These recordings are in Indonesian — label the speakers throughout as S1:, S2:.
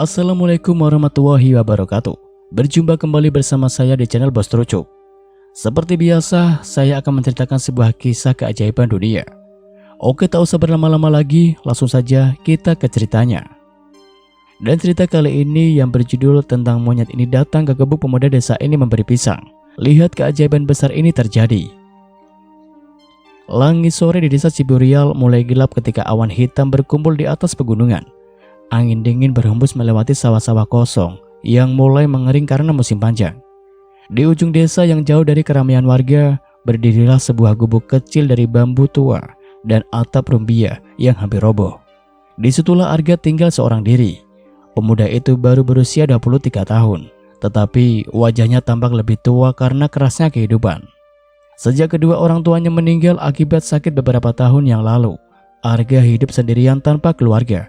S1: Assalamualaikum warahmatullahi wabarakatuh. Berjumpa kembali bersama saya di channel Bos Trucuk. Seperti biasa, saya akan menceritakan sebuah kisah keajaiban dunia. Oke, tak usah berlama-lama lagi, langsung saja kita ke ceritanya. Dan cerita kali ini yang berjudul tentang monyet ini datang ke gubuk pemuda desa ini memberi pisang. Lihat keajaiban besar ini terjadi. Langit sore di desa Ciburial mulai gelap ketika awan hitam berkumpul di atas pegunungan. Angin dingin berhembus melewati sawah-sawah kosong yang mulai mengering karena musim panjang. Di ujung desa yang jauh dari keramaian warga, berdirilah sebuah gubuk kecil dari bambu tua dan atap rumbia yang hampir roboh. Disitulah Arga tinggal seorang diri. Pemuda itu baru berusia 23 tahun, tetapi wajahnya tampak lebih tua karena kerasnya kehidupan. Sejak kedua orang tuanya meninggal akibat sakit beberapa tahun yang lalu, Arga hidup sendirian tanpa keluarga.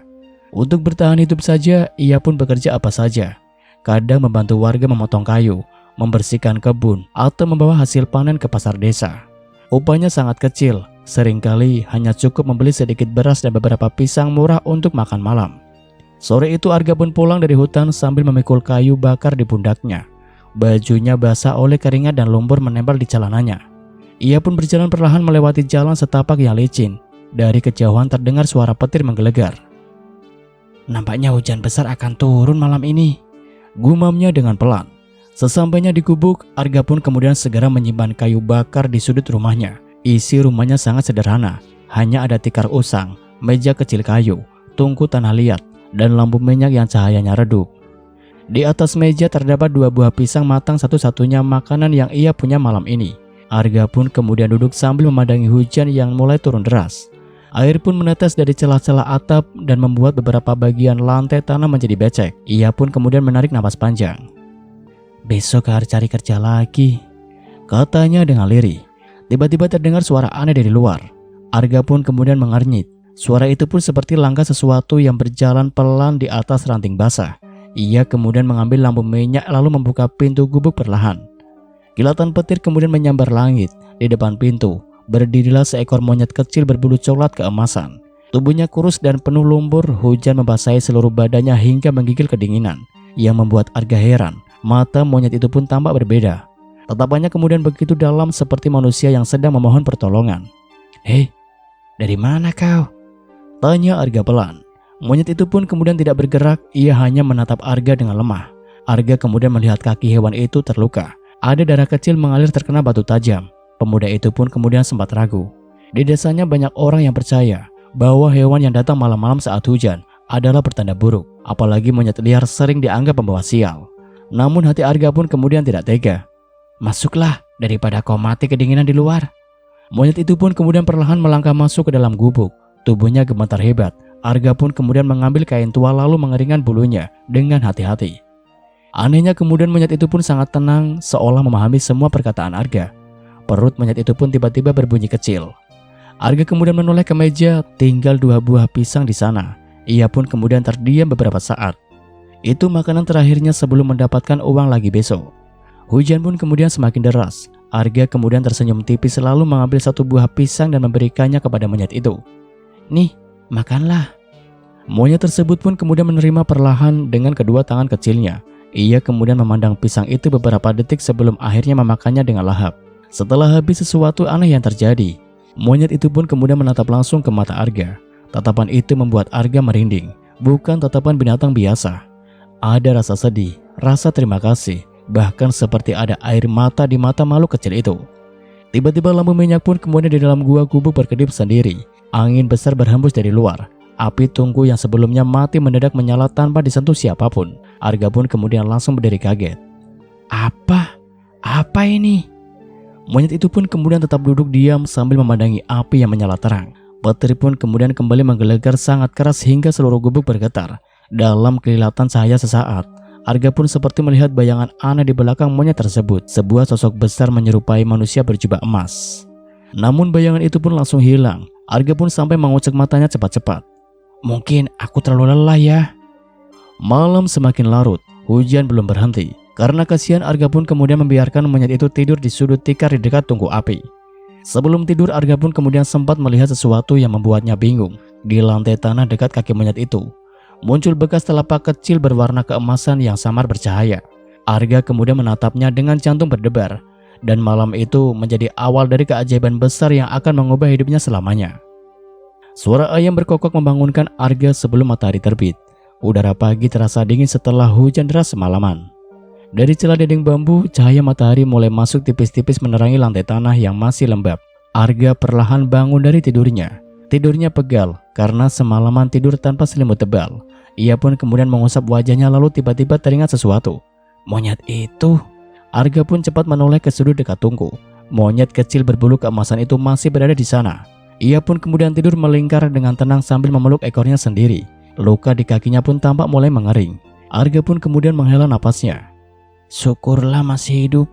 S1: Untuk bertahan hidup saja, ia pun bekerja apa saja. Kadang membantu warga memotong kayu, membersihkan kebun, atau membawa hasil panen ke pasar desa. Upahnya sangat kecil, seringkali hanya cukup membeli sedikit beras dan beberapa pisang murah untuk makan malam. Sore itu Arga pun pulang dari hutan sambil memikul kayu bakar di pundaknya. Bajunya basah oleh keringat dan lumpur menempel di celananya. Ia pun berjalan perlahan melewati jalan setapak yang licin. Dari kejauhan terdengar suara petir menggelegar. "Nampaknya hujan besar akan turun malam ini," gumamnya dengan pelan. Sesampainya di gubuk, Arga pun kemudian segera menyimpan kayu bakar di sudut rumahnya. Isi rumahnya sangat sederhana, hanya ada tikar usang, meja kecil kayu, tungku tanah liat, dan lampu minyak yang cahayanya redup. Di atas meja terdapat 2 buah pisang matang, satu-satunya makanan yang ia punya malam ini. Arga pun kemudian duduk sambil memandangi hujan yang mulai turun deras. Air pun menetes dari celah-celah atap dan membuat beberapa bagian lantai tanah menjadi becek. Ia pun kemudian menarik napas panjang. "Besok harus cari kerja lagi," katanya dengan lirih. Tiba-tiba terdengar suara aneh dari luar. Arga pun kemudian mengernyit. Suara itu pun seperti langkah sesuatu yang berjalan pelan di atas ranting basah. Ia kemudian mengambil lampu minyak lalu membuka pintu gubuk perlahan. Kilatan petir kemudian menyambar langit. Di depan pintu berdirilah seekor monyet kecil berbulu coklat keemasan. Tubuhnya kurus dan penuh lumpur, hujan membasahi seluruh badannya hingga menggigil kedinginan. Yang membuat Arga heran, mata monyet itu pun tampak berbeda. Tatapannya kemudian begitu dalam seperti manusia yang sedang memohon pertolongan. "Hei, dari mana kau?" tanya Arga pelan. Monyet itu pun kemudian tidak bergerak, ia hanya menatap Arga dengan lemah. Arga kemudian melihat kaki hewan itu terluka. Ada darah kecil mengalir terkena batu tajam. Pemuda itu pun kemudian sempat ragu. Di desanya banyak orang yang percaya bahwa hewan yang datang malam-malam saat hujan adalah pertanda buruk. Apalagi monyet liar sering dianggap pembawa sial. Namun hati Arga pun kemudian tidak tega. "Masuklah daripada kau mati kedinginan di luar." Monyet itu pun kemudian perlahan melangkah masuk ke dalam gubuk. Tubuhnya gemetar hebat. Arga pun kemudian mengambil kain tua lalu mengeringkan bulunya dengan hati-hati. Anehnya kemudian monyet itu pun sangat tenang, seolah memahami semua perkataan Arga. Perut monyet itu pun tiba-tiba berbunyi kecil. Arga kemudian menoleh ke meja, tinggal 2 buah pisang di sana. Ia pun kemudian terdiam beberapa saat. Itu makanan terakhirnya sebelum mendapatkan uang lagi besok. Hujan pun kemudian semakin deras. Arga kemudian tersenyum tipis lalu mengambil 1 buah pisang dan memberikannya kepada monyet itu. "Nih, makanlah." Monyet tersebut pun kemudian menerima perlahan dengan kedua tangan kecilnya. Ia kemudian memandang pisang itu beberapa detik sebelum akhirnya memakannya dengan lahap. Setelah habis, sesuatu aneh yang terjadi. Monyet itu pun kemudian menatap langsung ke mata Arga. Tatapan itu membuat Arga merinding. Bukan tatapan binatang biasa. Ada rasa sedih, rasa terima kasih, bahkan seperti ada air mata di mata makhluk kecil itu. Tiba-tiba lampu minyak pun kemudian di dalam gua gubuk berkedip sendiri. Angin besar berhembus dari luar. Api tungku yang sebelumnya mati mendadak menyala tanpa disentuh siapapun. Arga pun kemudian langsung berdiri kaget. Apa ini?" Monyet itu pun kemudian tetap duduk diam sambil memandangi api yang menyala terang. Petir pun kemudian kembali menggelegar sangat keras hingga seluruh gubuk bergetar. Dalam kelihatan cahaya sesaat, Arga pun seperti melihat bayangan aneh di belakang monyet tersebut. Sebuah sosok besar menyerupai manusia berjubah emas. Namun bayangan itu pun langsung hilang. Arga pun sampai mengucek matanya cepat-cepat. "Mungkin aku terlalu lelah ya." Malam semakin larut, hujan belum berhenti. Karena kasihan, Arga pun kemudian membiarkan monyet itu tidur di sudut tikar di dekat tungku api. Sebelum tidur, Arga pun kemudian sempat melihat sesuatu yang membuatnya bingung. Di lantai tanah dekat kaki monyet itu, Muncul bekas telapak kecil berwarna keemasan yang samar bercahaya. Arga kemudian menatapnya dengan jantung berdebar, dan malam itu menjadi awal dari keajaiban besar yang akan mengubah hidupnya selamanya. Suara ayam berkokok membangunkan Arga sebelum matahari terbit. Udara pagi terasa dingin setelah hujan deras semalaman. Dari celah dinding bambu, cahaya matahari mulai masuk tipis-tipis menerangi lantai tanah yang masih lembab. Arga perlahan bangun dari tidurnya. Tidurnya pegal karena semalaman tidur tanpa selimut tebal. Ia pun kemudian mengusap wajahnya lalu tiba-tiba teringat sesuatu. Monyet itu. Arga pun cepat menoleh ke sudut dekat tungku. Monyet kecil berbulu keemasan itu masih berada di sana. Ia pun kemudian tidur melingkar dengan tenang sambil memeluk ekornya sendiri. Luka di kakinya pun tampak mulai mengering. Arga pun kemudian menghela napasnya. Syukurlah masih hidup.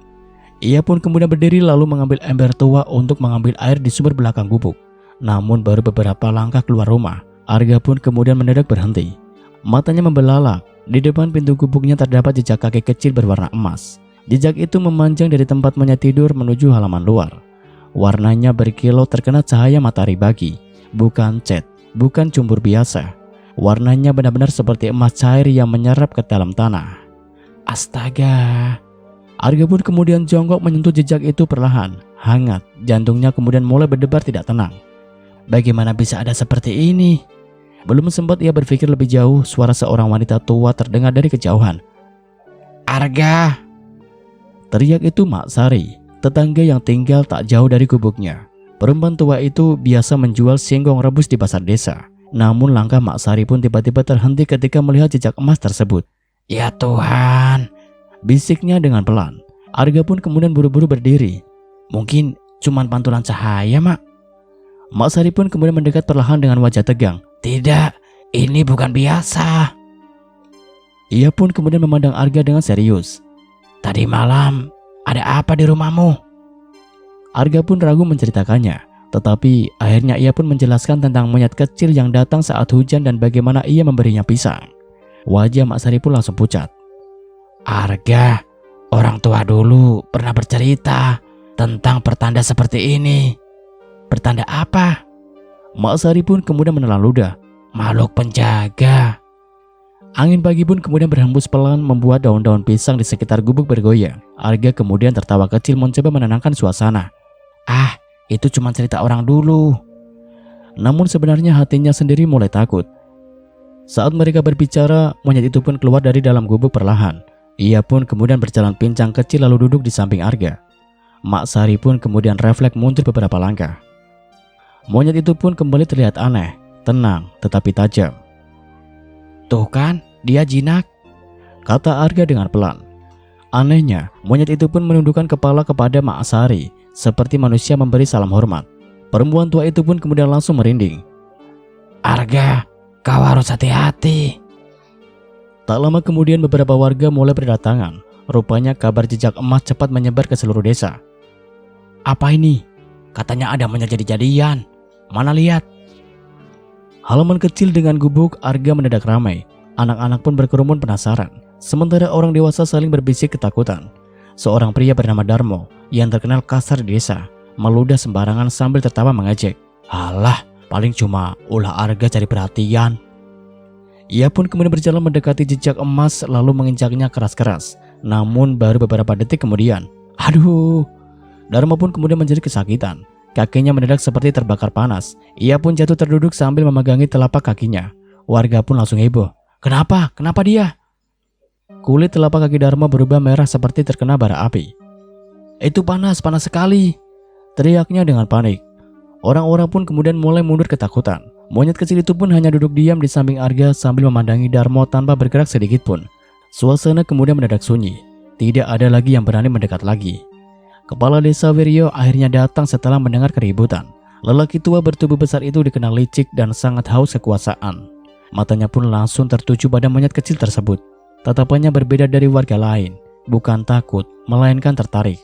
S1: Ia pun kemudian berdiri lalu mengambil ember tua untuk mengambil air di sumber belakang gubuk. Namun baru beberapa langkah keluar rumah, Arga pun kemudian mendadak berhenti. Matanya membelalak. Di depan pintu gubuknya terdapat jejak kaki kecil berwarna emas. Jejak itu memanjang dari tempat monyet tidur menuju halaman luar. Warnanya berkilau terkena cahaya matahari pagi. Bukan cat, bukan cumbur biasa. Warnanya benar-benar seperti emas cair yang menyerap ke dalam tanah. Astaga. Arga pun kemudian jongkok menyentuh jejak itu perlahan. Hangat, jantungnya kemudian mulai berdebar tidak tenang. Bagaimana bisa ada seperti ini? Belum sempat ia berpikir lebih jauh, suara seorang wanita tua terdengar dari kejauhan. Arga! Teriak itu Mak Sari, tetangga yang tinggal tak jauh dari gubuknya. Perempuan tua itu biasa menjual singkong rebus di pasar desa. Namun langkah Mak Sari pun tiba-tiba terhenti ketika melihat jejak emas tersebut. Ya Tuhan! Bisiknya dengan pelan. Arga pun kemudian buru-buru berdiri. Mungkin cuman pantulan cahaya, Mak. Mak Sari pun kemudian mendekat perlahan dengan wajah tegang. Tidak, ini bukan biasa. Ia pun kemudian memandang Arga dengan serius. Tadi malam, ada apa di rumahmu? Arga pun ragu menceritakannya. Tetapi akhirnya ia pun menjelaskan tentang monyet kecil yang datang saat hujan dan bagaimana ia memberinya pisang. Wajah Mak Sari pun langsung pucat. Arga, orang tua dulu pernah bercerita tentang pertanda seperti ini. Pertanda apa? Mak Sari pun kemudian menelan ludah. Makhluk penjaga. Angin pagi pun kemudian berhembus pelan membuat daun-daun pisang di sekitar gubuk bergoyang. Arga kemudian tertawa kecil mencoba menenangkan suasana. Ah, itu cuma cerita orang dulu. Namun sebenarnya hatinya sendiri mulai takut. Saat mereka berbicara, monyet itu pun keluar dari dalam gubuk perlahan. Ia pun kemudian berjalan pincang kecil lalu duduk di samping Arga. Mak Sari pun kemudian refleks mundur beberapa langkah. Monyet itu pun kembali terlihat aneh, tenang tetapi tajam. Tuh kan, dia jinak, kata Arga dengan pelan. Anehnya, monyet itu pun menundukkan kepala kepada Mak Sari, seperti manusia memberi salam hormat. Perempuan tua itu pun kemudian langsung merinding. Arga, kau harus hati-hati. Tak lama kemudian beberapa warga mulai berdatangan. Rupanya kabar jejak emas cepat menyebar ke seluruh desa. Apa ini? Katanya ada monyet jadi-jadian. Mana lihat? Halaman kecil dengan gubuk Arga mendadak ramai. Anak-anak pun berkerumun penasaran. Sementara orang dewasa saling berbisik ketakutan. Seorang pria bernama Darmo yang terkenal kasar di desa meludah sembarangan sambil tertawa mengejek. Alah, paling cuma ulah Arga cari perhatian. Ia pun kemudian berjalan mendekati jejak emas lalu menginjaknya keras-keras. Namun baru beberapa detik kemudian, aduh! Darmo pun kemudian menjadi kesakitan. Kakinya mendadak seperti terbakar panas. Ia pun jatuh terduduk sambil memegangi telapak kakinya. Warga pun langsung heboh. Kenapa? Kenapa dia? Kulit telapak kaki Darmo berubah merah seperti terkena bara api. Itu panas, panas sekali, teriaknya dengan panik. Orang-orang pun kemudian mulai mundur ketakutan. Monyet kecil itu pun hanya duduk diam di samping Arga sambil memandangi Darmo tanpa bergerak sedikit pun. Suasana kemudian mendadak sunyi. Tidak ada lagi yang berani mendekat lagi. Kepala desa Wiryo akhirnya datang setelah mendengar keributan. Lelaki tua bertubuh besar itu dikenal licik dan sangat haus kekuasaan. Matanya pun langsung tertuju pada monyet kecil tersebut. Tatapannya berbeda dari warga lain. Bukan takut, melainkan tertarik.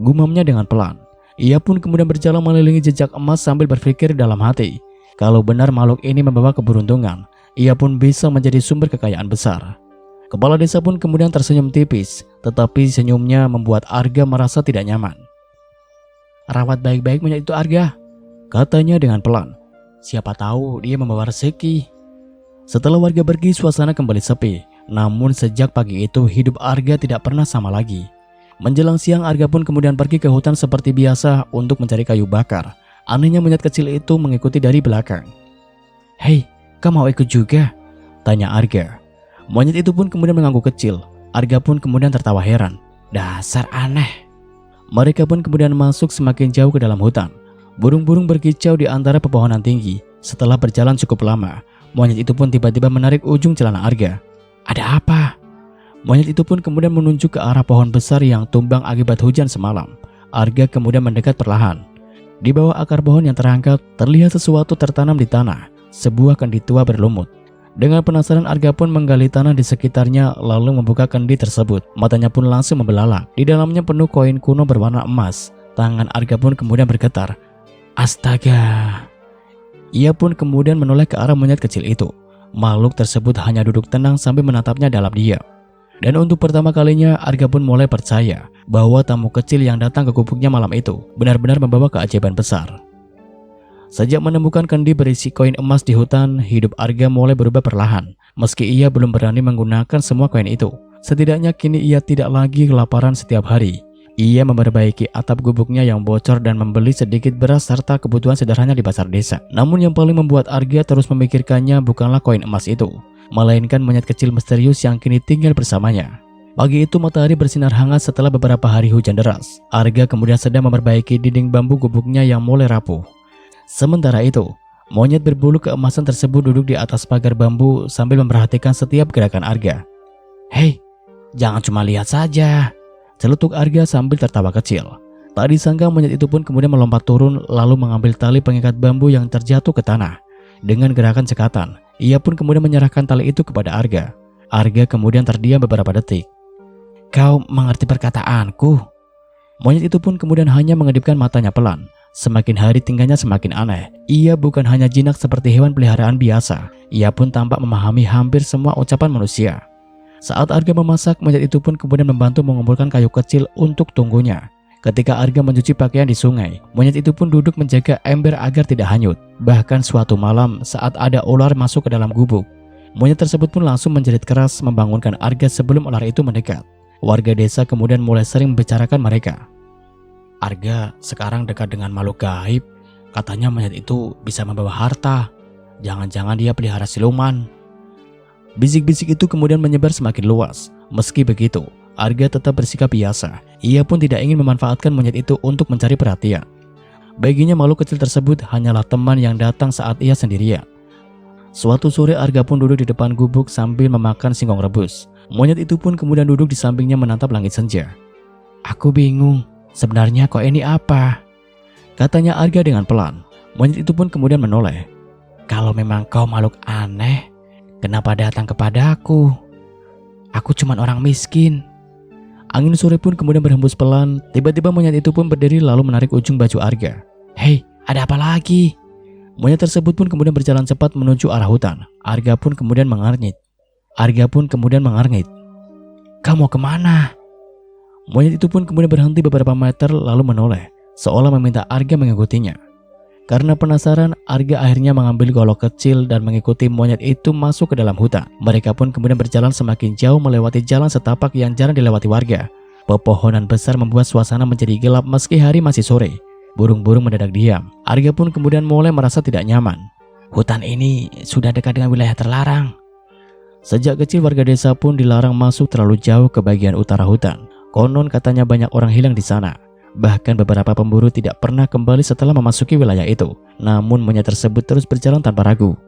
S1: Gumamnya dengan pelan. Ia pun kemudian berjalan mengelilingi jejak emas sambil berpikir dalam hati. Kalau benar makhluk ini membawa keberuntungan, ia pun bisa menjadi sumber kekayaan besar. Kepala desa pun kemudian tersenyum tipis, tetapi senyumnya membuat Arga merasa tidak nyaman. Rawat baik-baik monyet itu Arga, katanya dengan pelan. Siapa tahu dia membawa rezeki. Setelah warga pergi, suasana kembali sepi. Namun sejak pagi itu hidup Arga tidak pernah sama lagi. Menjelang siang, Arga pun kemudian pergi ke hutan seperti biasa untuk mencari kayu bakar. Anehnya monyet kecil itu mengikuti dari belakang. "Hei, kau mau ikut juga?" tanya Arga. Monyet itu pun kemudian mengangguk kecil. Arga pun kemudian tertawa heran. "Dasar aneh." Mereka pun kemudian masuk semakin jauh ke dalam hutan. Burung-burung berkicau di antara pepohonan tinggi. Setelah berjalan cukup lama, monyet itu pun tiba-tiba menarik ujung celana Arga. "Ada apa?" Monyet itu pun kemudian menunjuk ke arah pohon besar yang tumbang akibat hujan semalam. Arga kemudian mendekat perlahan. Di bawah akar pohon yang terangkat, terlihat sesuatu tertanam di tanah, sebuah kendi tua berlumut. Dengan penasaran, Arga pun menggali tanah di sekitarnya lalu membuka kendi tersebut. Matanya pun langsung membelalak. Di dalamnya penuh koin kuno berwarna emas. Tangan Arga pun kemudian bergetar. Astaga! Ia pun kemudian menoleh ke arah monyet kecil itu. Makhluk tersebut hanya duduk tenang sambil menatapnya dalam diam. Dan untuk pertama kalinya, Arga pun mulai percaya bahwa tamu kecil yang datang ke gubuknya malam itu benar-benar membawa keajaiban besar. Sejak menemukan kendi berisi koin emas di hutan, hidup Arga mulai berubah perlahan. Meski ia belum berani menggunakan semua koin itu, setidaknya kini ia tidak lagi kelaparan setiap hari. Ia memperbaiki atap gubuknya yang bocor dan membeli sedikit beras serta kebutuhan sederhana di pasar desa. Namun yang paling membuat Arga terus memikirkannya bukanlah koin emas itu, melainkan monyet kecil misterius yang kini tinggal bersamanya. Pagi itu matahari bersinar hangat setelah beberapa hari hujan deras. Arga kemudian sedang memperbaiki dinding bambu gubuknya yang mulai rapuh. Sementara itu, monyet berbulu keemasan tersebut duduk di atas pagar bambu sambil memperhatikan setiap gerakan Arga. "Hei, jangan cuma lihat saja," celetuk Arga sambil tertawa kecil. Tak disangka monyet itu pun kemudian melompat turun lalu mengambil tali pengikat bambu yang terjatuh ke tanah. Dengan gerakan cekatan, ia pun kemudian menyerahkan tali itu kepada Arga. Arga kemudian terdiam beberapa detik. "Kau mengerti perkataanku?" Monyet itu pun kemudian hanya mengedipkan matanya pelan. Semakin hari tingkahnya semakin aneh. Ia bukan hanya jinak seperti hewan peliharaan biasa. Ia pun tampak memahami hampir semua ucapan manusia. Saat Arga memasak, monyet itu pun kemudian membantu mengumpulkan kayu kecil untuk tunggunya. Ketika Arga mencuci pakaian di sungai, monyet itu pun duduk menjaga ember agar tidak hanyut. Bahkan suatu malam saat ada ular masuk ke dalam gubuk, monyet tersebut pun langsung menjerit keras membangunkan Arga sebelum ular itu mendekat. Warga desa kemudian mulai sering membicarakan mereka. "Arga sekarang dekat dengan makhluk gaib. Katanya monyet itu bisa membawa harta. Jangan-jangan dia pelihara siluman." Bisik-bisik itu kemudian menyebar semakin luas. Meski begitu, Arga tetap bersikap biasa. Ia pun tidak ingin memanfaatkan monyet itu untuk mencari perhatian. Baginya makhluk kecil tersebut hanyalah teman yang datang saat ia sendirian. Suatu sore Arga pun duduk di depan gubuk sambil memakan singkong rebus. Monyet itu pun kemudian duduk di sampingnya menatap langit senja. "Aku bingung. Sebenarnya kau ini apa?" katanya Arga dengan pelan. Monyet itu pun kemudian menoleh. "Kalau memang kau makhluk aneh, kenapa datang kepadaku? Aku cuma orang miskin." Angin sore pun kemudian berhembus pelan. Tiba-tiba monyet itu pun berdiri lalu menarik ujung baju Arga. "Hei, ada apa lagi?" Monyet tersebut pun kemudian berjalan cepat menuju arah hutan. Arga pun kemudian mengernyit. "Kau mau kemana?" Monyet itu pun kemudian berhenti beberapa meter lalu menoleh, seolah meminta Arga mengikutinya. Karena penasaran, Arga akhirnya mengambil golok kecil dan mengikuti monyet itu masuk ke dalam hutan. Mereka pun kemudian berjalan semakin jauh melewati jalan setapak yang jarang dilewati warga. Pepohonan besar membuat suasana menjadi gelap meski hari masih sore. Burung-burung mendadak diam. Arga pun kemudian mulai merasa tidak nyaman. Hutan ini sudah dekat dengan wilayah terlarang. Sejak kecil warga desa pun dilarang masuk terlalu jauh ke bagian utara hutan. Konon katanya banyak orang hilang di sana. Bahkan beberapa pemburu tidak pernah kembali setelah memasuki wilayah itu. Namun monyet tersebut terus berjalan tanpa ragu.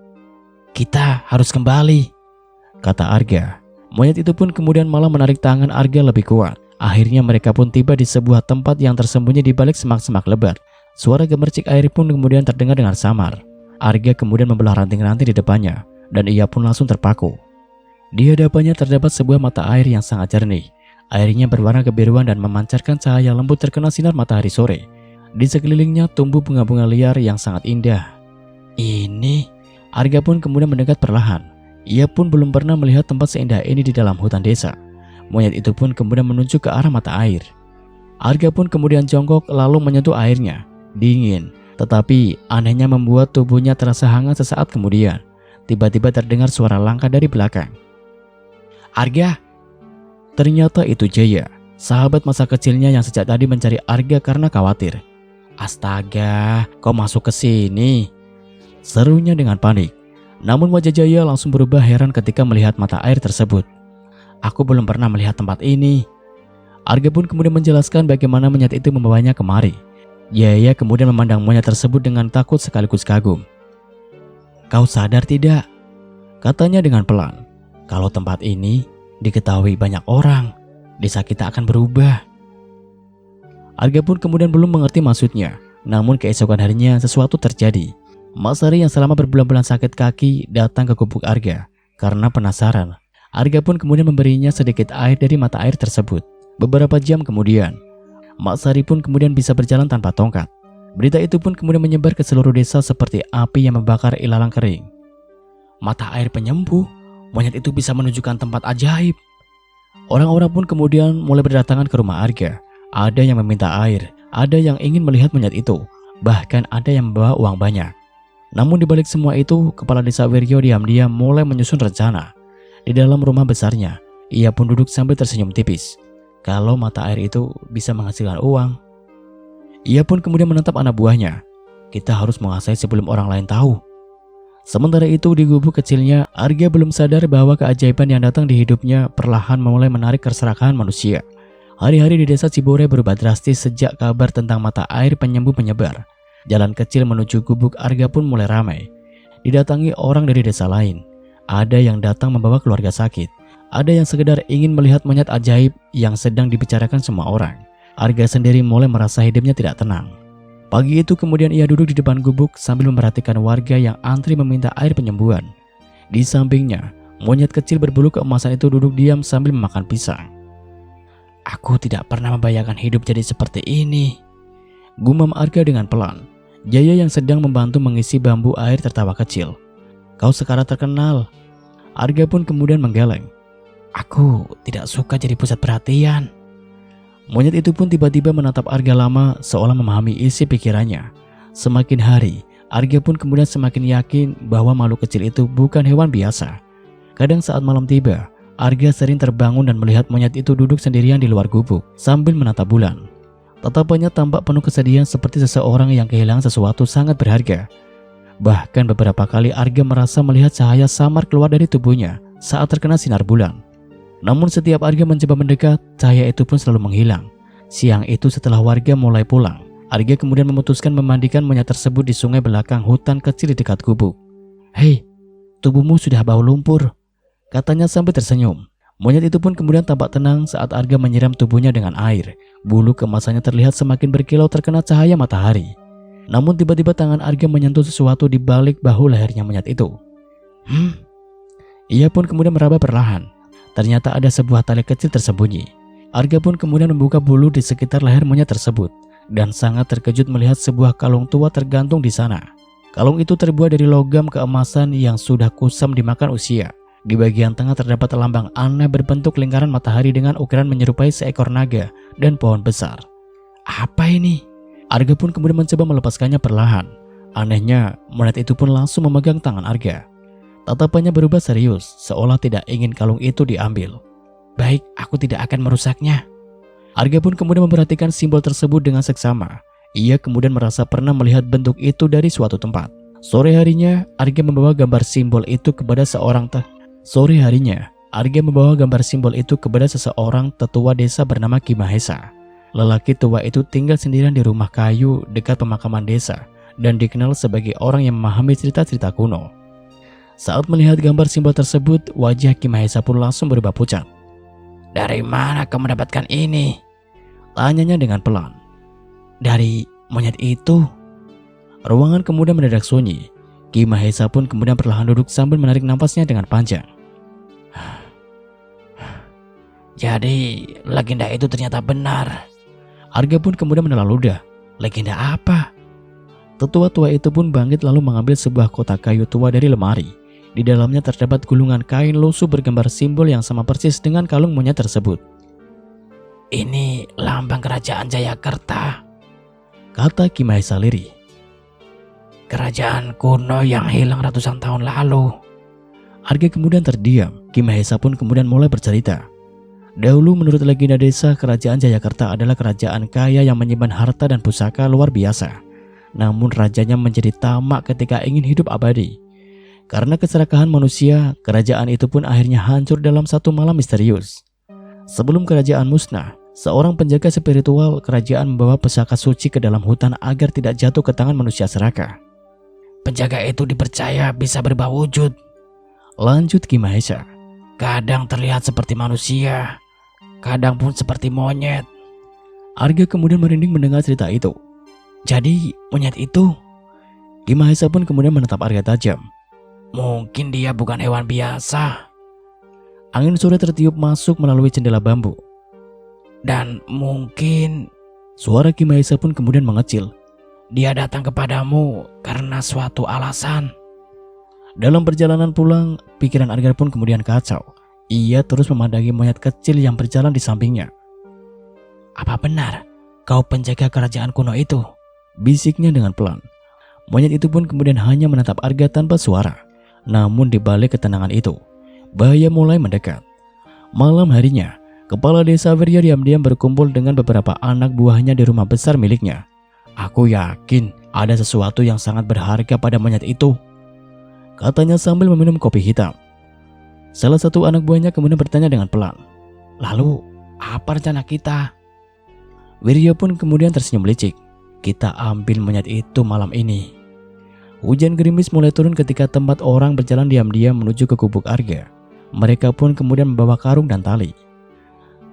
S1: "Kita harus kembali," kata Arga. Monyet itu pun kemudian malah menarik tangan Arga lebih kuat. Akhirnya mereka pun tiba di sebuah tempat yang tersembunyi di balik semak-semak lebat. Suara gemercik air pun kemudian terdengar dengan samar. Arga kemudian membelah ranting-ranting di depannya dan ia pun langsung terpaku. Di hadapannya terdapat sebuah mata air yang sangat jernih. Airnya berwarna kebiruan dan memancarkan cahaya lembut terkena sinar matahari sore. Di sekelilingnya tumbuh bunga-bunga liar yang sangat indah. Ini, Arga pun kemudian mendekat perlahan. Ia pun belum pernah melihat tempat seindah ini di dalam hutan desa. Monyet itu pun kemudian menunjuk ke arah mata air. Arga pun kemudian jongkok lalu menyentuh airnya. Dingin, tetapi anehnya membuat tubuhnya terasa hangat sesaat kemudian. tiba-tiba terdengar suara langkah dari belakang. "Arga!" Ternyata itu Jaya, sahabat masa kecilnya yang sejak tadi mencari Arga karena khawatir. "Astaga, kau masuk ke sini?" serunya dengan panik. Namun wajah Jaya langsung berubah heran ketika melihat mata air tersebut. "Aku belum pernah melihat tempat ini." Arga pun kemudian menjelaskan bagaimana monyet itu membawanya kemari. Jaya kemudian memandang monyet tersebut dengan takut sekaligus kagum. "Kau sadar tidak?" katanya dengan pelan. "Kalau tempat ini diketahui banyak orang, desa kita akan berubah." Arga pun kemudian belum mengerti maksudnya. Namun keesokan harinya sesuatu terjadi. Mak Sari yang selama berbulan-bulan sakit kaki datang ke gubuk Arga. Karena penasaran, Arga pun kemudian memberinya sedikit air dari mata air tersebut. Beberapa jam kemudian, Mak Sari pun kemudian bisa berjalan tanpa tongkat. Berita itu pun kemudian menyebar ke seluruh desa seperti api yang membakar ilalang kering. "Mata air penyembuh, monyet itu bisa menunjukkan tempat ajaib." Orang-orang pun kemudian mulai berdatangan ke rumah Arga. Ada yang meminta air, ada yang ingin melihat monyet itu, bahkan ada yang membawa uang banyak. Namun di balik semua itu, kepala desa Wiryo diam-diam mulai menyusun rencana. Di dalam rumah besarnya, ia pun duduk sambil tersenyum tipis. Kalau mata air itu bisa menghasilkan uang. Ia pun kemudian menatap anak buahnya. "Kita harus menguasai sebelum orang lain tahu." Sementara itu di gubuk kecilnya, Arga belum sadar bahwa keajaiban yang datang di hidupnya perlahan mulai menarik keserakahan manusia. Hari-hari di desa Cibore berubah drastis sejak kabar tentang mata air penyembuh menyebar. Jalan kecil menuju gubuk Arga pun mulai ramai. Didatangi orang dari desa lain. Ada yang datang membawa keluarga sakit. Ada yang sekedar ingin melihat monyet ajaib yang sedang dibicarakan semua orang. Arga sendiri mulai merasa hidupnya tidak tenang. Pagi itu kemudian ia duduk di depan gubuk sambil memperhatikan warga yang antri meminta air penyembuhan. Di sampingnya, monyet kecil berbulu keemasan itu duduk diam sambil memakan pisang. "Aku tidak pernah membayangkan hidup jadi seperti ini," gumam Arga dengan pelan. Jaya yang sedang membantu mengisi bambu air tertawa kecil. "Kau sekarang terkenal." Arga pun kemudian menggeleng. "Aku tidak suka jadi pusat perhatian." Monyet itu pun tiba-tiba menatap Arga lama seolah memahami isi pikirannya. Semakin hari, Arga pun kemudian semakin yakin bahwa makhluk kecil itu bukan hewan biasa. Kadang saat malam tiba, Arga sering terbangun dan melihat monyet itu duduk sendirian di luar gubuk sambil menatap bulan. Tatapannya tampak penuh kesedihan seperti seseorang yang kehilangan sesuatu sangat berharga. Bahkan beberapa kali Arga merasa melihat cahaya samar keluar dari tubuhnya saat terkena sinar bulan. Namun setiap Arga mencoba mendekat, cahaya itu pun selalu menghilang. Siang itu setelah warga mulai pulang, Arga kemudian memutuskan memandikan monyet tersebut di sungai belakang hutan kecil di dekat gubuk. "Hei, tubuhmu sudah bau lumpur," katanya sambil tersenyum. Monyet itu pun kemudian tampak tenang saat Arga menyiram tubuhnya dengan air. Bulu kemasannya terlihat semakin berkilau terkena cahaya matahari. Namun tiba-tiba tangan Arga menyentuh sesuatu di balik bahu lehernya monyet itu. Ia pun kemudian meraba perlahan. Ternyata ada sebuah tali kecil tersembunyi. Arga pun kemudian membuka bulu di sekitar leher monyet tersebut dan sangat terkejut melihat sebuah kalung tua tergantung di sana. Kalung itu terbuat dari logam keemasan yang sudah kusam dimakan usia. Di bagian tengah terdapat lambang aneh berbentuk lingkaran matahari dengan ukiran menyerupai seekor naga dan pohon besar. "Apa ini?" Arga pun kemudian mencoba melepaskannya perlahan. Anehnya, monyet itu pun langsung memegang tangan Arga. Tatapannya berubah serius, seolah tidak ingin kalung itu diambil. "Baik, aku tidak akan merusaknya." Arga pun kemudian memperhatikan simbol tersebut dengan seksama. Ia kemudian merasa pernah melihat bentuk itu dari suatu tempat. Sore harinya, Arga membawa gambar simbol itu kepada seseorang tetua desa bernama Ki Mahesa. Lelaki tua itu tinggal sendirian di rumah kayu dekat pemakaman desa dan dikenal sebagai orang yang memahami cerita-cerita kuno. Saat melihat gambar simbol tersebut, wajah Ki Mahesa pun langsung berubah pucat. "Dari mana kamu mendapatkan ini?" tanyanya dengan pelan. "Dari monyet itu." Ruangan kemudian mendadak sunyi. Ki Mahesa pun kemudian perlahan duduk sambil menarik napasnya dengan panjang. "Jadi, legenda itu ternyata benar." Arga pun kemudian menelan ludah. "Legenda apa?" Tetua tua itu pun bangkit lalu mengambil sebuah kotak kayu tua dari lemari. Di dalamnya terdapat gulungan kain lusuh bergambar simbol yang sama persis dengan kalung monyet tersebut. "Ini lambang kerajaan Jayakarta," kata Ki Mahesa lirih. "Kerajaan kuno yang hilang ratusan tahun lalu. Arga kemudian terdiam. Ki Mahesa pun kemudian mulai bercerita. Dahulu menurut legenda desa, kerajaan Jayakarta adalah kerajaan kaya yang menyimpan harta dan pusaka luar biasa. Namun rajanya menjadi tamak ketika ingin hidup abadi. Karena keserakahan manusia, kerajaan itu pun akhirnya hancur dalam satu malam misterius. Sebelum kerajaan musnah, seorang penjaga spiritual kerajaan membawa pusaka suci ke dalam hutan agar tidak jatuh ke tangan manusia serakah. Penjaga itu dipercaya bisa berubah wujud, lanjut Ki Mahesa. Kadang terlihat seperti manusia, kadang pun seperti monyet. Arga kemudian merinding mendengar cerita itu. Jadi monyet itu? Ki Mahesa pun kemudian menatap Arga tajam. Mungkin dia bukan hewan biasa. Angin sore tertiup masuk melalui jendela bambu. Dan mungkin, suara Ki Mahesa pun kemudian mengecil. Dia datang kepadamu karena suatu alasan. Dalam perjalanan pulang, pikiran Arga pun kemudian kacau. Ia terus memandangi monyet kecil yang berjalan di sampingnya. Apa benar kau penjaga kerajaan kuno itu? Bisiknya dengan pelan. Monyet itu pun kemudian hanya menatap Arga tanpa suara. Namun di balik ketenangan itu, bahaya mulai mendekat. Malam harinya, kepala desa Wirya diam-diam berkumpul dengan beberapa anak buahnya di rumah besar miliknya. Aku yakin ada sesuatu yang sangat berharga pada monyet itu, katanya sambil meminum kopi hitam. Salah satu anak buahnya kemudian bertanya dengan pelan. Lalu, apa rencana kita? Wirya pun kemudian tersenyum licik. Kita ambil monyet itu malam ini. Hujan gerimis mulai turun ketika tempat orang berjalan diam-diam menuju ke gubuk Arga. Mereka pun kemudian membawa karung dan tali.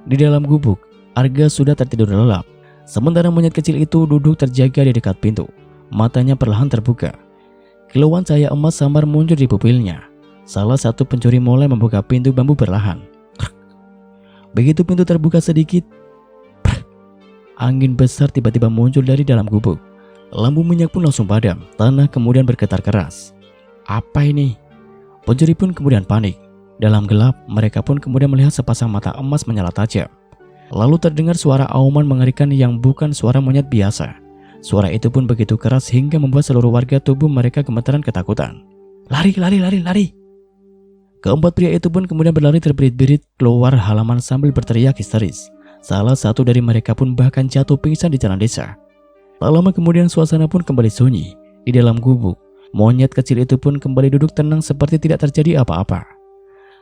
S1: Di dalam gubuk, Arga sudah tertidur lelap. Sementara monyet kecil itu duduk terjaga di dekat pintu. Matanya perlahan terbuka. Kilauan cahaya emas samar muncul di pupilnya. Salah satu pencuri mulai membuka pintu bambu perlahan. Begitu pintu terbuka sedikit, angin besar tiba-tiba muncul dari dalam gubuk. Lampu minyak pun langsung padam. Tanah kemudian bergetar keras. Apa ini? Pencuri pun kemudian panik. Dalam gelap, mereka pun kemudian melihat sepasang mata emas menyala tajam. Lalu terdengar suara auman mengerikan yang bukan suara monyet biasa. Suara itu pun begitu keras hingga membuat seluruh warga tubuh mereka gemetaran ketakutan. Lari, lari, lari, lari. Keempat pria itu pun kemudian berlari terbirit-birit keluar halaman sambil berteriak histeris. Salah satu dari mereka pun bahkan jatuh pingsan di jalan desa. Tak lama kemudian suasana pun kembali sunyi. Di dalam gubuk, monyet kecil itu pun kembali duduk tenang seperti tidak terjadi apa-apa.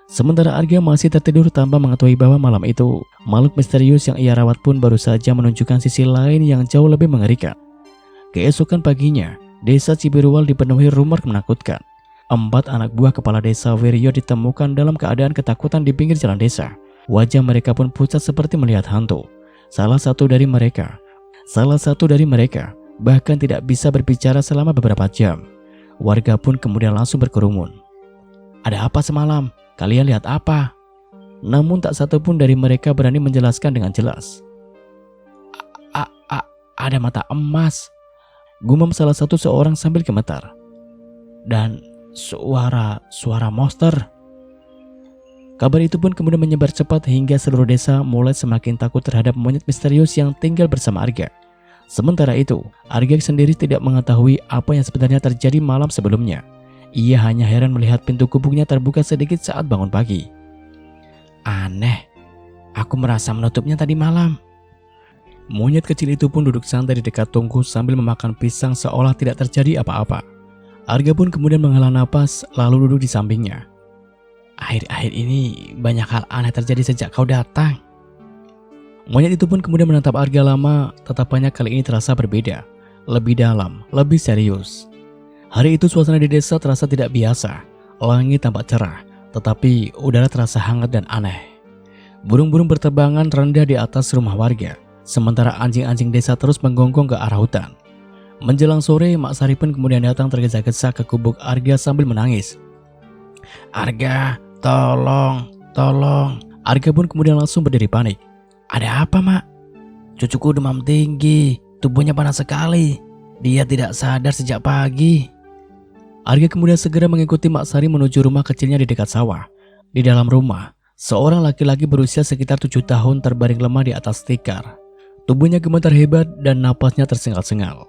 S1: Sementara Arga masih tertidur tanpa mengetahui bahwa malam itu, makhluk misterius yang ia rawat pun baru saja menunjukkan sisi lain yang jauh lebih mengerikan. Keesokan paginya, desa Cibiruwal dipenuhi rumor menakutkan. 4 anak buah kepala desa Wirya ditemukan dalam keadaan ketakutan di pinggir jalan desa. Wajah mereka pun pucat seperti melihat hantu. Salah satu dari mereka bahkan tidak bisa berbicara selama beberapa jam. Warga pun kemudian langsung berkerumun. Ada apa semalam? Kalian lihat apa? Namun tak satu pun dari mereka berani menjelaskan dengan jelas. Ada mata emas, gumam salah satu seorang sambil gemetar. Dan suara monster. Kabar itu pun kemudian menyebar cepat hingga seluruh desa mulai semakin takut terhadap monyet misterius yang tinggal bersama Arga. Sementara itu, Arga sendiri tidak mengetahui apa yang sebenarnya terjadi malam sebelumnya. Ia hanya heran melihat pintu gubuknya terbuka sedikit saat bangun pagi. Aneh, aku merasa menutupnya tadi malam. Monyet kecil itu pun duduk santai di dekat tungku sambil memakan pisang seolah tidak terjadi apa-apa. Arga pun kemudian menghela napas lalu duduk di sampingnya. Akhir-akhir ini banyak hal aneh terjadi sejak kau datang. Monyet itu pun kemudian menatap Arga lama, tatapannya kali ini terasa berbeda, lebih dalam, lebih serius. Hari itu suasana di desa terasa tidak biasa. Langit tampak cerah, tetapi udara terasa hangat dan aneh. Burung-burung berterbangan rendah di atas rumah warga, sementara anjing-anjing desa terus menggonggong ke arah hutan. Menjelang sore, Mak Sari pun kemudian datang tergesa-gesa ke gubuk Arga sambil menangis. Arga, tolong, tolong. Arga pun kemudian langsung berdiri panik. Ada apa, Mak? Cucuku demam tinggi, tubuhnya panas sekali. Dia tidak sadar sejak pagi. Arga kemudian segera mengikuti Mak Sari menuju rumah kecilnya di dekat sawah. Di dalam rumah, seorang laki-laki berusia sekitar 7 tahun terbaring lemah di atas tikar. Tubuhnya gemetar hebat dan napasnya tersengal-sengal.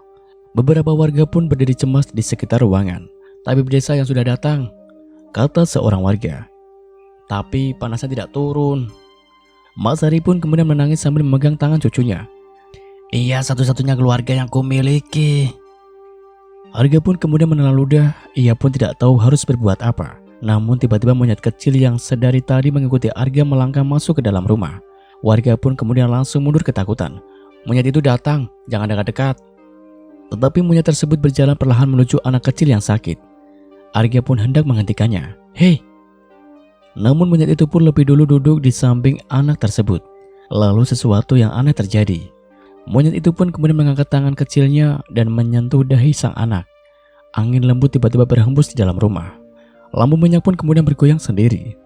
S1: Beberapa warga pun berdiri cemas di sekitar ruangan. Tabib desa yang sudah datang, kata seorang warga. Tapi panasnya tidak turun. Mak Sari pun kemudian menangis sambil memegang tangan cucunya. Dia satu-satunya keluarga yang kumiliki. Arga pun kemudian menelan ludah. Ia pun tidak tahu harus berbuat apa. Namun tiba-tiba monyet kecil yang sedari tadi mengikuti Arga melangkah masuk ke dalam rumah. Warga pun kemudian langsung mundur ketakutan. Monyet itu datang, jangan dekat-dekat. Tetapi monyet tersebut berjalan perlahan menuju anak kecil yang sakit. Arga pun hendak menghentikannya. Hei! Namun monyet itu pun lebih dulu duduk di samping anak tersebut. Lalu sesuatu yang aneh terjadi. Monyet itu pun kemudian mengangkat tangan kecilnya dan menyentuh dahi sang anak. Angin lembut tiba-tiba berhembus di dalam rumah. Lampu minyak pun kemudian bergoyang sendiri.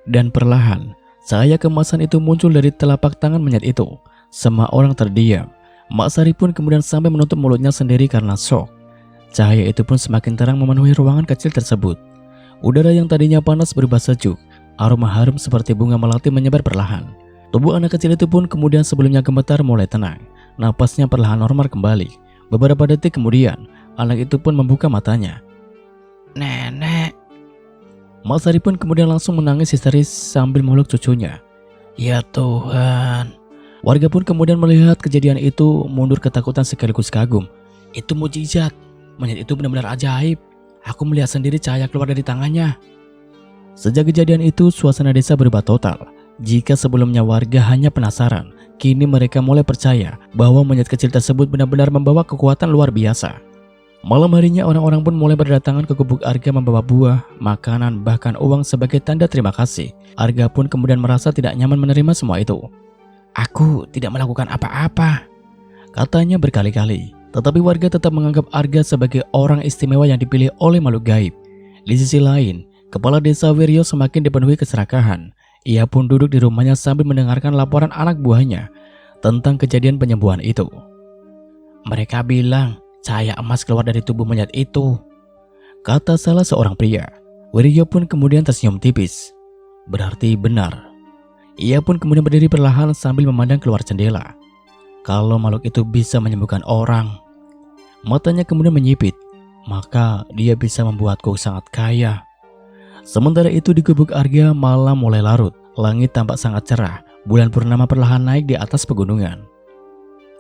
S1: Dan perlahan, cahaya kemasan itu muncul dari telapak tangan monyet itu. Semua orang terdiam. Mak Sari pun kemudian sampai menutup mulutnya sendiri karena shock. Cahaya itu pun semakin terang memenuhi ruangan kecil tersebut. Udara yang tadinya panas berubah sejuk. Aroma harum seperti bunga melati menyebar perlahan. Tubuh anak kecil itu pun kemudian sebelumnya gemetar mulai tenang. Napasnya perlahan normal kembali. Beberapa detik kemudian, anak itu pun membuka matanya. Nenek. Mak Sari pun kemudian langsung menangis histeris sambil memeluk cucunya. Ya Tuhan. Warga pun kemudian melihat kejadian itu mundur ketakutan sekaligus kagum. Itu mukjizat. Monyet itu benar-benar ajaib. Aku melihat sendiri cahaya keluar dari tangannya. Sejak kejadian itu, suasana desa berubah total. Jika sebelumnya warga hanya penasaran, kini mereka mulai percaya bahwa monyet kecil tersebut benar-benar membawa kekuatan luar biasa. Malam harinya orang-orang pun mulai berdatangan ke gubuk Arga membawa buah, makanan, bahkan uang sebagai tanda terima kasih. Arga pun kemudian merasa tidak nyaman menerima semua itu. Aku tidak melakukan apa-apa, katanya berkali-kali. Tetapi warga tetap menganggap Arga sebagai orang istimewa yang dipilih oleh makhluk gaib. Di sisi lain, kepala desa Wiryo semakin dipenuhi keserakahan. Ia pun duduk di rumahnya sambil mendengarkan laporan anak buahnya tentang kejadian penyembuhan itu. Mereka bilang cahaya emas keluar dari tubuh monyet itu, kata salah seorang pria. Wiryo pun kemudian tersenyum tipis. Berarti benar. Ia pun kemudian berdiri perlahan sambil memandang keluar jendela. Kalau makhluk itu bisa menyembuhkan orang, matanya kemudian menyipit, maka dia bisa membuatku sangat kaya. Sementara itu di gubuk Arga malam mulai larut. Langit tampak sangat cerah. Bulan purnama perlahan naik di atas pegunungan.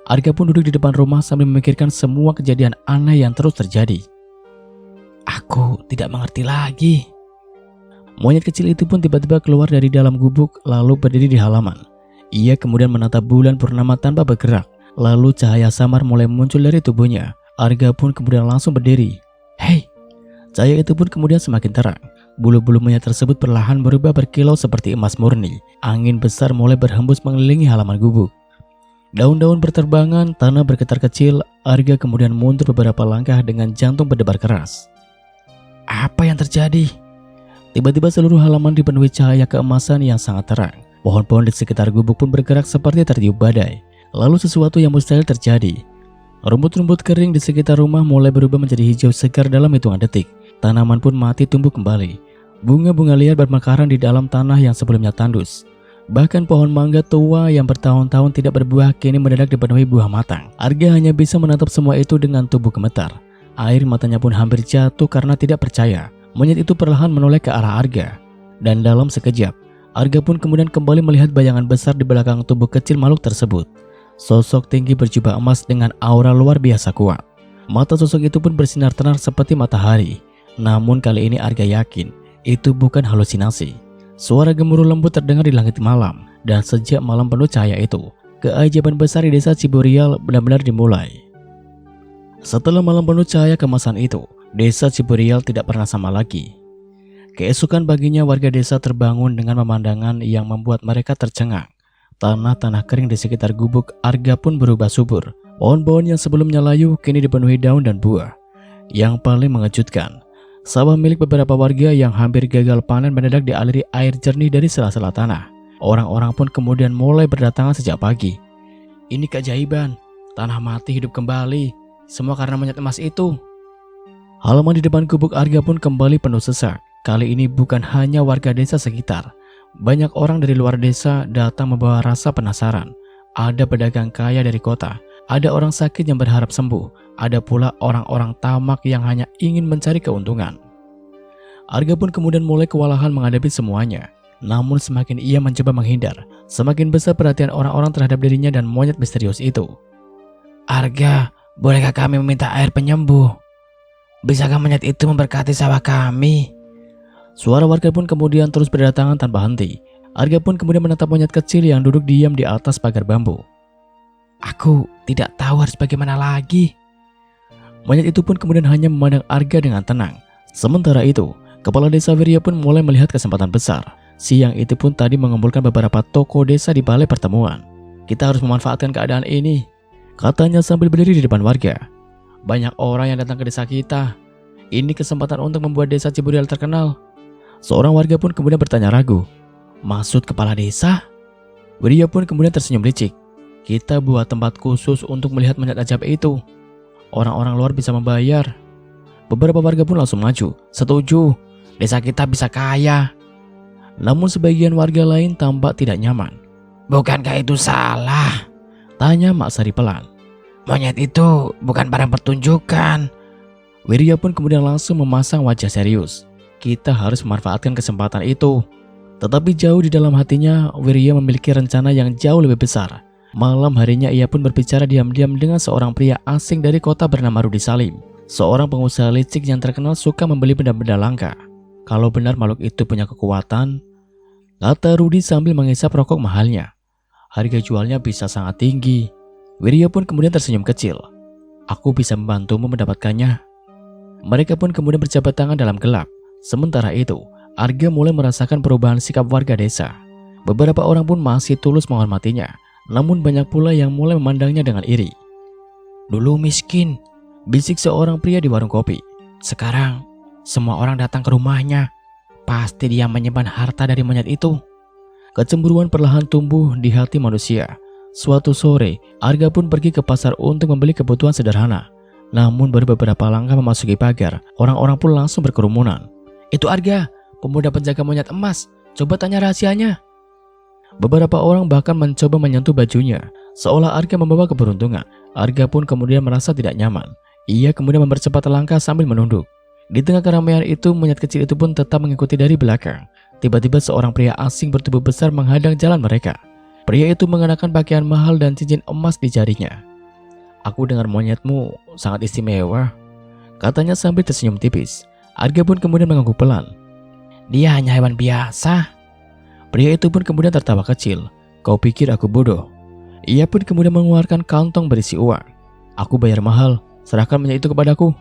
S1: Arga pun duduk di depan rumah sambil memikirkan semua kejadian aneh yang terus terjadi. Aku tidak mengerti lagi. Monyet kecil itu pun tiba-tiba keluar dari dalam gubuk lalu berdiri di halaman. Ia kemudian menatap bulan purnama tanpa bergerak. Lalu cahaya samar mulai muncul dari tubuhnya. Arga pun kemudian langsung berdiri. Hei! Cahaya itu pun kemudian semakin terang. Bulu-bulu monyet tersebut perlahan berubah berkilau seperti emas murni. Angin besar mulai berhembus mengelilingi halaman gubuk. Daun-daun berterbangan, tanah bergetar kecil. Arga kemudian mundur beberapa langkah dengan jantung berdebar keras. Apa yang terjadi? Tiba-tiba seluruh halaman dipenuhi cahaya keemasan yang sangat terang. Pohon-pohon di sekitar gubuk pun bergerak seperti tertiup badai. Lalu sesuatu yang mustahil terjadi. Rumput-rumput kering di sekitar rumah mulai berubah menjadi hijau segar dalam hitungan detik. Tanaman pun mati tumbuh kembali. Bunga-bunga liar bermekaran di dalam tanah yang sebelumnya tandus. Bahkan pohon mangga tua yang bertahun-tahun tidak berbuah kini mendadak dipenuhi buah matang. Arga hanya bisa menatap semua itu dengan tubuh gemetar. Air matanya pun hampir jatuh karena tidak percaya. Monyet itu perlahan menoleh ke arah Arga. Dan dalam sekejap, Arga pun kemudian kembali melihat bayangan besar di belakang tubuh kecil makhluk tersebut. Sosok tinggi berjubah emas dengan aura luar biasa kuat. Mata sosok itu pun bersinar terang seperti matahari. Namun kali ini Arga yakin itu bukan halusinasi. Suara gemuruh lembut terdengar di langit malam. Dan sejak malam penuh cahaya itu, keajaiban besar di desa Ciburial benar-benar dimulai. Setelah malam penuh cahaya kemasan itu, desa Ciburial tidak pernah sama lagi. Keesokan paginya warga desa terbangun dengan pemandangan yang membuat mereka tercengang. Tanah-tanah kering di sekitar gubuk Arga pun berubah subur. Pohon-pohon yang sebelumnya layu kini dipenuhi daun dan buah. Yang paling mengejutkan, sawah milik beberapa warga yang hampir gagal panen mendadak dialiri air jernih dari sela-sela tanah. Orang-orang pun kemudian mulai berdatangan sejak pagi. Ini keajaiban, tanah mati hidup kembali, semua karena monyet emas itu. Halaman di depan gubuk Arga pun kembali penuh sesak. Kali ini bukan hanya warga desa sekitar. Banyak orang dari luar desa datang membawa rasa penasaran. Ada pedagang kaya dari kota, ada orang sakit yang berharap sembuh, ada pula orang-orang tamak yang hanya ingin mencari keuntungan. Arga pun kemudian mulai kewalahan menghadapi semuanya. Namun semakin ia mencoba menghindar, semakin besar perhatian orang-orang terhadap dirinya dan monyet misterius itu.
S2: Arga, bolehkah kami meminta air penyembuh? Bisakah monyet itu memberkati sawah kami?
S1: Suara warga pun kemudian terus berdatangan tanpa henti. Arga pun kemudian menatap monyet kecil yang duduk diam di atas pagar bambu.
S2: Aku tidak tahu harus bagaimana lagi.
S1: Monyet itu pun kemudian hanya memandang Arga dengan tenang. Sementara itu, kepala desa Wirya pun mulai melihat kesempatan besar. Siang itu pun tadi mengumpulkan beberapa tokoh desa di balai pertemuan. Kita harus memanfaatkan keadaan ini, katanya sambil berdiri di depan warga. Banyak orang yang datang ke desa kita. Ini kesempatan untuk membuat desa Ciburial terkenal. Seorang warga pun kemudian bertanya ragu. Maksud kepala desa? Wirya pun kemudian tersenyum licik. Kita buat tempat khusus untuk melihat monyet ajaib itu. Orang-orang luar bisa membayar. Beberapa warga pun langsung maju. Setuju, desa kita bisa kaya. Namun sebagian warga lain tampak tidak nyaman.
S2: Bukankah itu salah?
S1: Tanya Mak Sari pelan.
S2: Monyet itu bukan barang pertunjukan.
S1: Wirya pun kemudian langsung memasang wajah serius. Kita harus memanfaatkan kesempatan itu. Tetapi jauh di dalam hatinya, Wirya memiliki rencana yang jauh lebih besar. Malam harinya ia pun berbicara diam-diam dengan seorang pria asing dari kota bernama Rudi Salim. Seorang pengusaha licik yang terkenal suka membeli benda-benda langka. Kalau benar makhluk itu punya kekuatan, kata Rudi sambil mengisap rokok mahalnya, harga jualnya bisa sangat tinggi. Wirya pun kemudian tersenyum kecil. Aku bisa membantumu mendapatkannya. Mereka pun kemudian berjabat tangan dalam gelap. Sementara itu, Arga mulai merasakan perubahan sikap warga desa. Beberapa orang pun masih tulus menghormatinya, namun banyak pula yang mulai memandangnya dengan iri.
S2: Dulu miskin, bisik seorang pria di warung kopi. Sekarang, semua orang datang ke rumahnya. Pasti dia menyimpan harta dari monyet itu.
S1: Kecemburuan perlahan tumbuh di hati manusia. Suatu sore, Arga pun pergi ke pasar untuk membeli kebutuhan sederhana. Namun baru beberapa langkah memasuki pagar, orang-orang pun langsung berkerumunan.
S2: Itu Arga, pemuda penjaga monyet emas. Coba tanya rahasianya.
S1: Beberapa orang bahkan mencoba menyentuh bajunya, seolah Arga membawa keberuntungan. Arga pun kemudian merasa tidak nyaman. Ia kemudian mempercepat langkah sambil menunduk. Di tengah keramaian itu, monyet kecil itu pun tetap mengikuti dari belakang. Tiba-tiba seorang pria asing bertubuh besar menghadang jalan mereka. Pria itu mengenakan pakaian mahal dan cincin emas di jarinya. Aku dengar monyetmu sangat istimewa, katanya sambil tersenyum tipis. Arga pun kemudian mengangguk pelan.
S2: Dia hanya hewan biasa.
S1: Pria itu pun kemudian tertawa kecil. Kau pikir aku bodoh? Ia pun kemudian mengeluarkan kantong berisi uang. Aku bayar mahal, serahkan monyet itu kepadaku.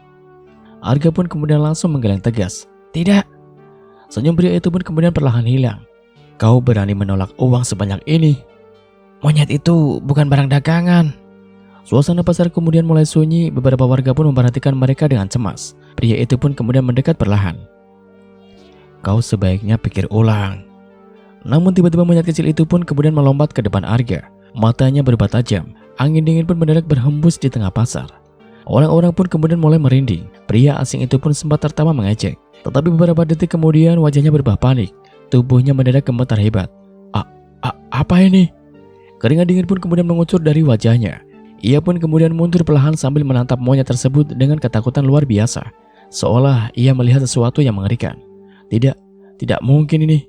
S1: Arga pun kemudian langsung menggeleng tegas.
S2: Tidak.
S1: Senyum pria itu pun kemudian perlahan hilang. Kau berani menolak uang sebanyak ini?
S2: Monyet itu bukan barang dagangan.
S1: Suasana pasar kemudian mulai sunyi. Beberapa warga pun memperhatikan mereka dengan cemas. Pria itu pun kemudian mendekat perlahan. Kau sebaiknya pikir ulang. Namun tiba-tiba monyet kecil itu pun kemudian melompat ke depan Arga. Matanya berubah tajam. Angin dingin pun mendadak berhembus di tengah pasar. Orang-orang pun kemudian mulai merinding. Pria asing itu pun sempat tertawa mengejek. Tetapi beberapa detik kemudian wajahnya berubah panik. Tubuhnya mendadak gemetar hebat. Apa ini? Keringat dingin pun kemudian mengucur dari wajahnya. Ia pun kemudian mundur perlahan sambil menatap monyet tersebut dengan ketakutan luar biasa. Seolah ia melihat sesuatu yang mengerikan. Tidak mungkin ini.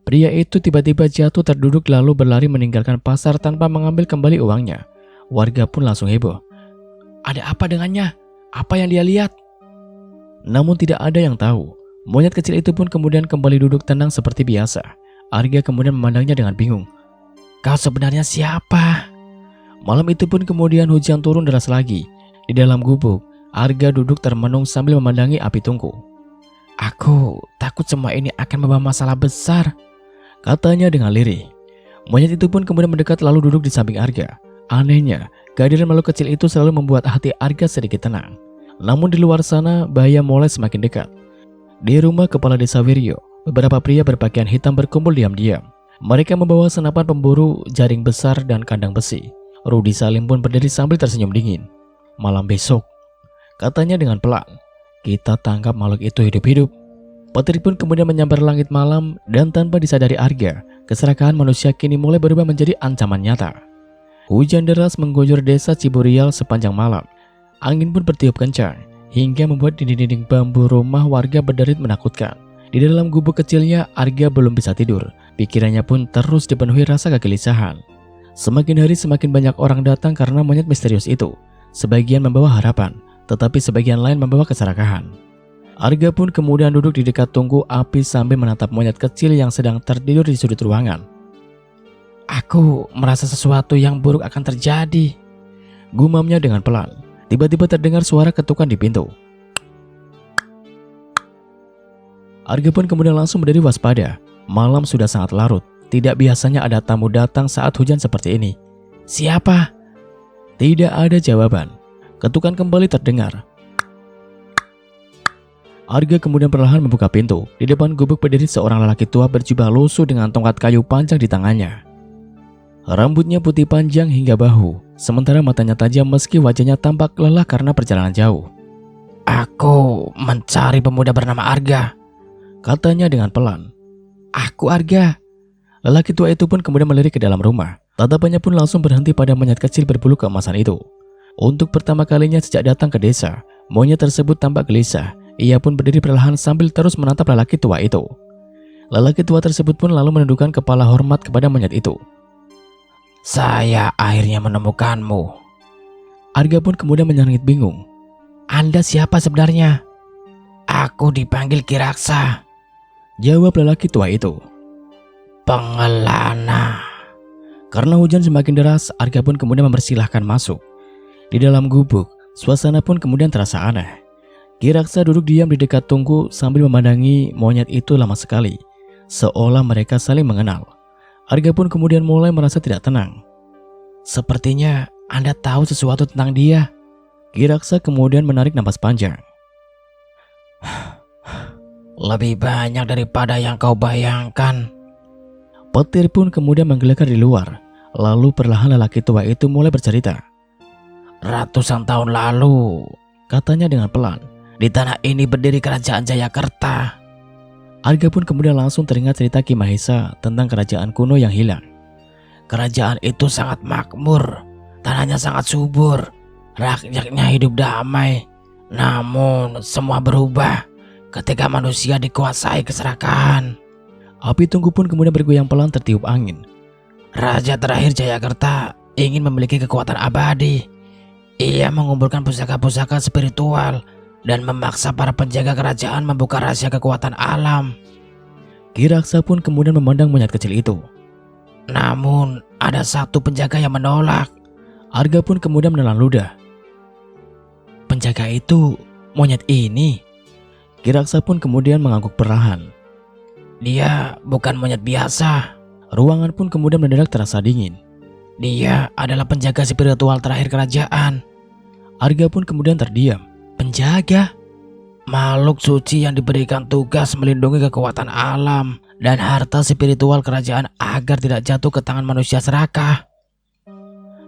S1: Pria itu tiba-tiba jatuh terduduk lalu berlari meninggalkan pasar tanpa mengambil kembali uangnya. Warga pun langsung heboh.
S2: Ada apa dengannya? Apa yang dia lihat?
S1: Namun tidak ada yang tahu. Monyet kecil itu pun kemudian kembali duduk tenang seperti biasa. Arga kemudian memandangnya dengan bingung.
S2: Kau sebenarnya siapa?
S1: Malam itu pun kemudian hujan turun deras lagi. Di dalam gubuk, Arga duduk termenung sambil memandangi api tungku.
S2: Aku takut semua ini akan membawa masalah besar,
S1: katanya dengan lirih. Monyet itu pun kemudian mendekat lalu duduk di samping Arga. Anehnya, kehadiran makhluk kecil itu selalu membuat hati Arga sedikit tenang. Namun di luar sana, bahaya mulai semakin dekat. Di rumah kepala desa Wiryo, beberapa pria berpakaian hitam berkumpul diam-diam. Mereka membawa senapan pemburu, jaring besar, dan kandang besi. Rudi Salim pun berdiri sambil tersenyum dingin. Malam besok, katanya dengan pelan, kita tangkap makhluk itu hidup-hidup. Petir pun kemudian menyambar langit malam dan tanpa disadari Arga, keserakahan manusia kini mulai berubah menjadi ancaman nyata. Hujan deras mengguyur desa Ciburial sepanjang malam. Angin pun bertiup kencang. hingga membuat dinding-dinding bambu rumah warga berderit menakutkan. Di dalam gubuk kecilnya, Arga belum bisa tidur. Pikirannya pun terus dipenuhi rasa kegelisahan. Semakin hari semakin banyak orang datang karena monyet misterius itu. Sebagian membawa harapan, tetapi sebagian lain membawa keserakahan. Arga pun kemudian duduk di dekat tungku api sambil menatap monyet kecil yang sedang tertidur di sudut ruangan.
S2: Aku merasa sesuatu yang buruk akan terjadi,
S1: gumamnya dengan pelan. Tiba-tiba terdengar suara ketukan di pintu. Arga pun kemudian langsung berdiri waspada. Malam sudah sangat larut. Tidak biasanya ada tamu datang saat hujan seperti ini.
S2: Siapa?
S1: Tidak ada jawaban. Ketukan kembali terdengar. Arga kemudian perlahan membuka pintu. Di depan gubuk berdiri seorang lelaki tua berjubah lusuh dengan tongkat kayu panjang di tangannya. Rambutnya putih panjang hingga bahu, sementara matanya tajam meski wajahnya tampak lelah karena perjalanan jauh.
S2: Aku mencari pemuda bernama Arga,
S1: katanya dengan pelan.
S2: Aku Arga.
S1: Lelaki tua itu pun kemudian melirik ke dalam rumah. Tatapannya pun langsung berhenti pada monyet kecil berbulu keemasan itu. Untuk pertama kalinya sejak datang ke desa, monyet tersebut tampak gelisah. Ia pun berdiri perlahan sambil terus menatap lelaki tua itu. Lelaki tua tersebut pun lalu menundukkan kepala hormat kepada monyet itu.
S2: Saya akhirnya menemukanmu.
S1: Arga pun kemudian menyengit bingung.
S2: Anda siapa sebenarnya? Aku dipanggil Ki Raksa,
S1: jawab lelaki tua itu.
S2: Pengelana.
S1: Karena hujan semakin deras, Arga pun kemudian mempersilahkan masuk. Di dalam gubuk, suasana pun kemudian terasa aneh. Ki Raksa duduk diam di dekat tungku sambil memandangi monyet itu lama sekali, seolah mereka saling mengenal. Arga pun kemudian mulai merasa tidak tenang.
S2: Sepertinya Anda tahu sesuatu tentang dia.
S1: Ki Raksa kemudian menarik napas panjang.
S2: Lebih banyak daripada yang kau bayangkan.
S1: Petir pun kemudian menggelegar di luar. Lalu perlahan lelaki tua itu mulai bercerita.
S2: Ratusan tahun lalu,
S1: katanya dengan pelan,
S2: di tanah ini berdiri kerajaan Jayakarta.
S1: Arga pun kemudian langsung teringat cerita Ki Mahesa tentang kerajaan kuno yang hilang.
S2: Kerajaan itu sangat makmur, tanahnya sangat subur, rakyatnya hidup damai. Namun semua berubah ketika manusia dikuasai keserakahan.
S1: Api tungku pun kemudian bergoyang pelan tertiup angin.
S2: Raja terakhir Jayakarta ingin memiliki kekuatan abadi. Ia mengumpulkan pusaka-pusaka spiritual dan memaksa para penjaga kerajaan membuka rahasia kekuatan alam.
S1: Ki Raksa pun kemudian memandang monyet kecil itu.
S2: Namun ada satu penjaga yang menolak.
S1: Arga pun kemudian menelan ludah.
S2: Penjaga itu monyet ini.
S1: Ki Raksa pun kemudian mengangguk perlahan.
S2: Dia bukan monyet biasa.
S1: Ruangan pun kemudian mendadak terasa dingin.
S2: Dia adalah penjaga spiritual terakhir kerajaan.
S1: Arga pun kemudian terdiam.
S2: Penjaga? Makhluk suci yang diberikan tugas melindungi kekuatan alam dan harta spiritual kerajaan agar tidak jatuh ke tangan manusia serakah.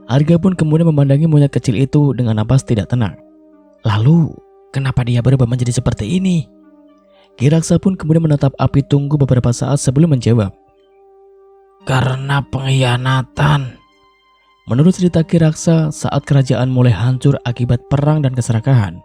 S1: Arga pun kemudian memandangi monyet kecil itu dengan napas tidak tenang.
S2: Lalu, kenapa dia berubah menjadi seperti ini?
S1: Ki Raksa pun kemudian menatap api tunggu beberapa saat sebelum menjawab.
S2: Karena pengkhianatan.
S1: Menurut cerita Ki Raksa, saat kerajaan mulai hancur akibat perang dan keserakahan,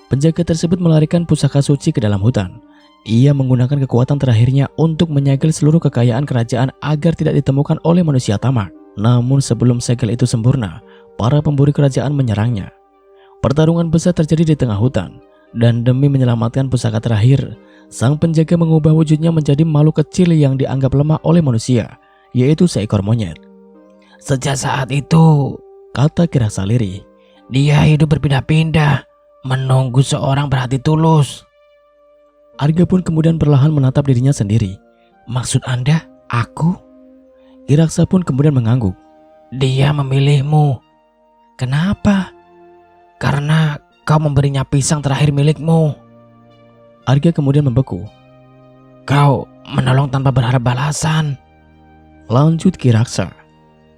S1: penjaga tersebut melarikan pusaka suci ke dalam hutan. Ia menggunakan kekuatan terakhirnya untuk menyegel seluruh kekayaan kerajaan agar tidak ditemukan oleh manusia tamak. Namun sebelum segel itu sempurna, para pemburu kerajaan menyerangnya. Pertarungan besar terjadi di tengah hutan, dan demi menyelamatkan pusaka terakhir, sang penjaga mengubah wujudnya menjadi makhluk kecil yang dianggap lemah oleh manusia, yaitu seekor monyet.
S2: Sejak saat itu,
S1: kata Ki Raksa lirih,
S2: dia hidup berpindah-pindah, menunggu seorang berhati tulus.
S1: Arga pun kemudian perlahan menatap dirinya sendiri.
S2: Maksud Anda, aku?
S1: Ki Raksa pun kemudian mengangguk.
S2: Dia memilihmu. Kenapa? Karena kau memberinya pisang terakhir milikmu.
S1: Arga kemudian membeku.
S2: Kau menolong tanpa berharap balasan,
S1: lanjut Ki Raksa.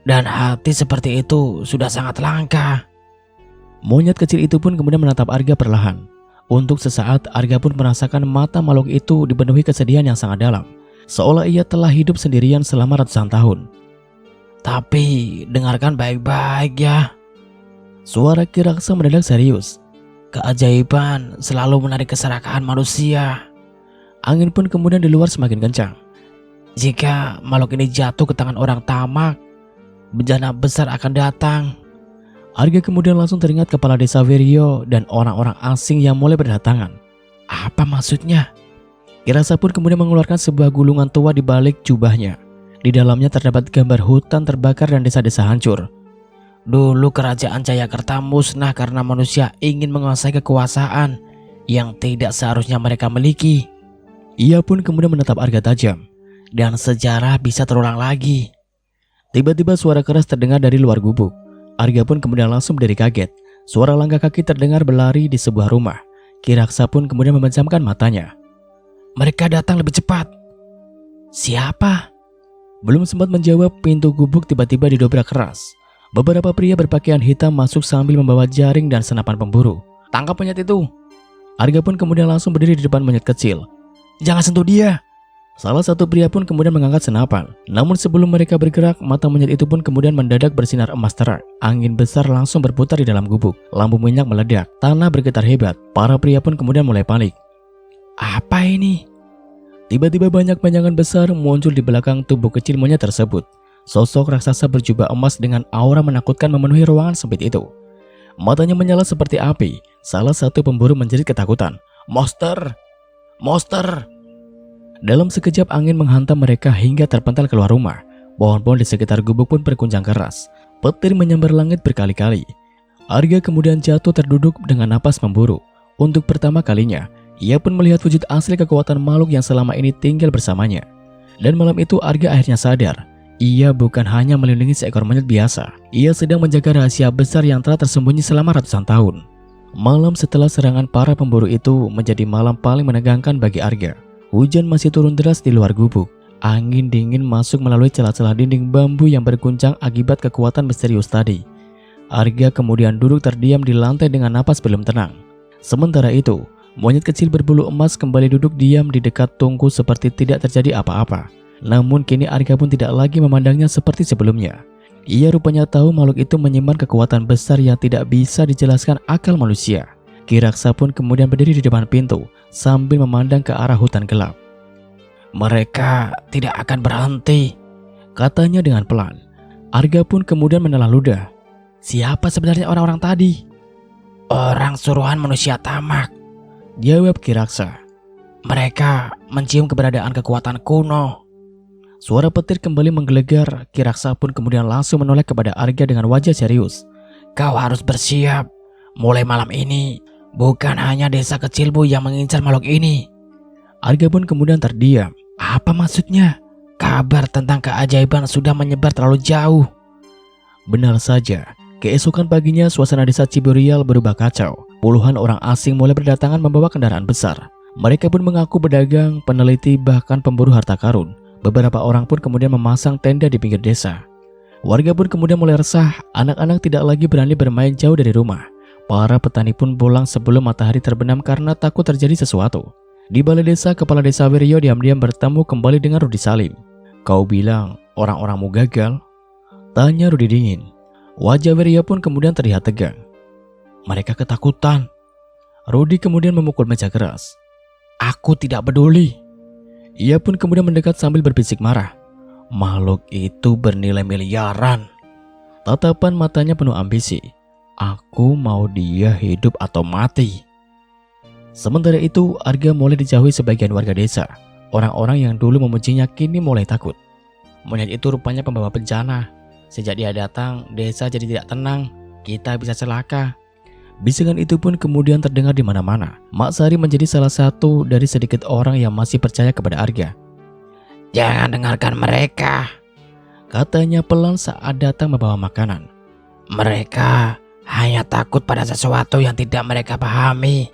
S2: Dan hati seperti itu sudah sangat langka.
S1: Monyet kecil itu pun kemudian menatap Arga perlahan. Untuk sesaat Arga pun merasakan mata makhluk itu dipenuhi kesedihan yang sangat dalam, seolah ia telah hidup sendirian selama ratusan tahun.
S2: Tapi dengarkan baik-baik ya.
S1: Suara Ki Raksa mendadak serius.
S2: keajaiban selalu menarik keserakahan manusia.
S1: Angin pun kemudian di luar semakin kencang.
S2: Jika makhluk ini jatuh ke tangan orang tamak, bencana besar akan datang.
S1: Arga kemudian langsung teringat kepala desa Wirio dan orang-orang asing yang mulai berdatangan.
S2: Apa maksudnya?
S1: Kiraksa pun kemudian mengeluarkan sebuah gulungan tua di balik jubahnya. Di dalamnya terdapat gambar hutan terbakar dan desa-desa hancur.
S2: Dulu kerajaan Jayakarta musnah karena manusia ingin menguasai kekuasaan yang tidak seharusnya mereka miliki.
S1: Ia pun kemudian menatap Arga tajam.
S2: Dan sejarah bisa terulang lagi.
S1: Tiba-tiba suara keras terdengar dari luar gubuk. Arga pun kemudian langsung berdiri kaget. Suara langkah kaki terdengar berlari di sebuah rumah. Kiraksa pun kemudian memejamkan matanya.
S2: Mereka datang lebih cepat. Siapa?
S1: Belum sempat menjawab, pintu gubuk tiba-tiba didobrak keras. Beberapa pria berpakaian hitam masuk sambil membawa jaring dan senapan pemburu.
S2: Tangkap monyet itu.
S1: Arga pun kemudian langsung berdiri di depan monyet kecil.
S2: Jangan sentuh dia.
S1: Salah satu pria pun kemudian mengangkat senapan. Namun sebelum mereka bergerak, mata monyet itu pun kemudian mendadak bersinar emas terang. Angin besar langsung berputar di dalam gubuk. Lampu minyak meledak. Tanah bergetar hebat. Para pria pun kemudian mulai panik.
S2: Apa ini?
S1: Tiba-tiba banyak panjangan besar muncul di belakang tubuh kecil monyet tersebut. Sosok raksasa berjubah emas dengan aura menakutkan memenuhi ruangan sempit itu. Matanya menyala seperti api. Salah satu pemburu menjerit ketakutan. Monster! Monster! Dalam sekejap angin menghantam mereka hingga terpental keluar rumah. Pohon-pohon di sekitar gubuk pun berguncang keras. Petir menyambar langit berkali-kali. Arga kemudian jatuh terduduk dengan napas memburu. Untuk pertama kalinya, ia pun melihat wujud asli kekuatan makhluk yang selama ini tinggal bersamanya. Dan malam itu Arga akhirnya sadar. Ia bukan hanya melindungi seekor monyet biasa. Ia sedang menjaga rahasia besar yang telah tersembunyi selama ratusan tahun. Malam setelah serangan para pemburu itu menjadi malam paling menegangkan bagi Arga. Hujan masih turun deras di luar gubuk. Angin dingin masuk melalui celah-celah dinding bambu yang berguncang akibat kekuatan misterius tadi. Arga kemudian duduk terdiam di lantai dengan napas belum tenang. Sementara itu, monyet kecil berbulu emas kembali duduk diam di dekat tungku seperti tidak terjadi apa-apa. Namun kini Arga pun tidak lagi memandangnya seperti sebelumnya. Ia rupanya tahu makhluk itu menyimpan kekuatan besar yang tidak bisa dijelaskan akal manusia. Kiraksa pun kemudian berdiri di depan pintu sambil memandang ke arah hutan gelap.
S2: Mereka tidak akan berhenti,
S1: katanya dengan pelan. Arga pun kemudian menelan ludah. Siapa sebenarnya orang-orang tadi?
S2: Orang suruhan manusia tamak,
S1: jawab Kiraksa.
S2: Mereka mencium keberadaan kekuatan kuno.
S1: Suara petir kembali menggelegar. Kiraksa pun kemudian langsung menoleh kepada Arga dengan wajah serius.
S2: Kau harus bersiap. Mulai malam ini, bukan hanya desa kecilmu yang mengincar makhluk ini.
S1: Arga pun kemudian terdiam.
S2: Apa maksudnya? Kabar tentang keajaiban sudah menyebar terlalu jauh.
S1: Benar saja. Keesokan paginya suasana desa Ciburial berubah kacau. Puluhan orang asing mulai berdatangan membawa kendaraan besar. Mereka pun mengaku pedagang, peneliti, bahkan pemburu harta karun. Beberapa orang pun kemudian memasang tenda di pinggir desa. Warga pun kemudian mulai resah. Anak-anak tidak lagi berani bermain jauh dari rumah. Para petani pun pulang sebelum matahari terbenam karena takut terjadi sesuatu. Di balai desa, kepala desa Wirio diam-diam bertemu kembali dengan Rudi Salim. Kau bilang orang-orangmu gagal? Tanya Rudi dingin. Wajah Wirio pun kemudian terlihat tegang. Mereka ketakutan. Rudi kemudian memukul meja keras. Aku tidak peduli. Ia pun kemudian mendekat sambil berbisik marah. Makhluk itu bernilai miliaran. Tatapan matanya penuh ambisi. Aku mau dia hidup atau mati. Sementara itu, Arga mulai dijauhi sebagian warga desa. Orang-orang yang dulu memujinya kini mulai takut. Monyet itu rupanya pembawa bencana. Sejak dia datang, desa jadi tidak tenang. Kita bisa celaka. Bisikan itu pun kemudian terdengar di mana-mana. Mak Sari menjadi salah satu dari sedikit orang yang masih percaya kepada Arga.
S2: Jangan dengarkan mereka,
S1: katanya pelan saat datang membawa makanan.
S2: Mereka hanya takut pada sesuatu yang tidak mereka pahami.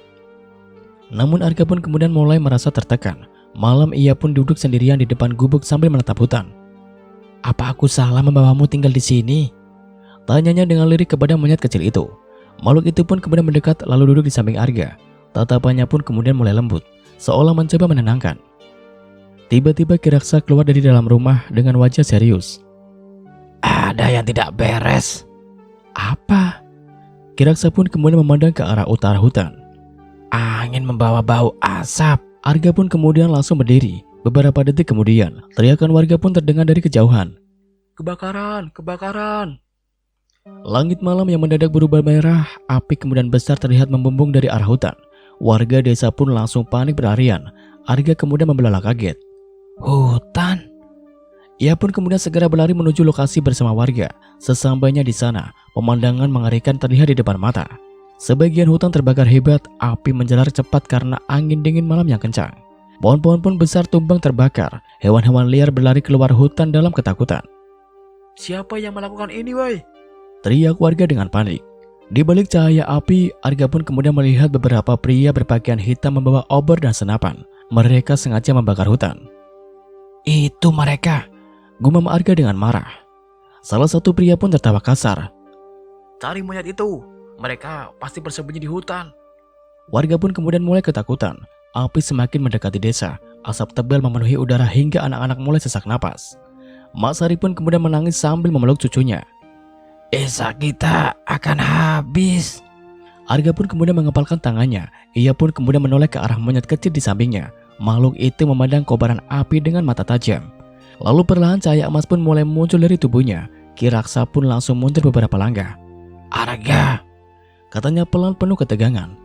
S1: Namun Arga pun kemudian mulai merasa tertekan. Malam ia pun duduk sendirian di depan gubuk sambil menatap hutan. Apa aku salah membawamu tinggal di sini? Tanyanya dengan lirik kepada monyet kecil itu. Makhluk itu pun kemudian mendekat lalu duduk di samping Arga. Tatapannya pun kemudian mulai lembut, seolah mencoba menenangkan. Tiba-tiba Kiraksa keluar dari dalam rumah dengan wajah serius.
S2: Ada yang tidak beres.
S1: Apa? Kiraksa pun kemudian memandang ke arah utara hutan.
S2: Angin membawa bau asap.
S1: Arga pun kemudian langsung berdiri. Beberapa detik kemudian, teriakan warga pun terdengar dari kejauhan. Kebakaran, kebakaran. Langit malam yang mendadak berubah merah, api kemudian besar terlihat membumbung dari arah hutan. Warga desa pun langsung panik berlarian. Arga kemudian membelalak kaget.
S2: Hutan?
S1: Ia pun kemudian segera berlari menuju lokasi bersama warga. Sesampainya di sana, pemandangan mengerikan terlihat di depan mata. Sebagian hutan terbakar hebat, api menjalar cepat karena angin dingin malam yang kencang. Pohon-pohon pun besar tumbang terbakar, hewan-hewan liar berlari keluar hutan dalam ketakutan. Siapa yang melakukan ini, woi? Teriak warga dengan panik. Di balik cahaya api, Arga pun kemudian melihat beberapa pria berpakaian hitam membawa obor dan senapan. Mereka sengaja membakar hutan.
S2: Itu mereka,
S1: gumam Arga dengan marah. Salah satu pria pun tertawa kasar. Cari monyet itu, mereka pasti bersembunyi di hutan. Warga pun kemudian mulai ketakutan. Api semakin mendekati desa, asap tebal memenuhi udara hingga anak-anak mulai sesak napas. Mak Sari pun kemudian menangis sambil memeluk cucunya.
S2: Desa kita akan habis.
S1: Arga pun kemudian mengepalkan tangannya. Ia pun kemudian menoleh ke arah monyet kecil di sampingnya. Makhluk itu memandang kobaran api dengan mata tajam. Lalu perlahan cahaya emas pun mulai muncul dari tubuhnya. Kiraksa pun langsung mundur beberapa langkah.
S2: Arga,
S1: katanya pelan penuh ketegangan.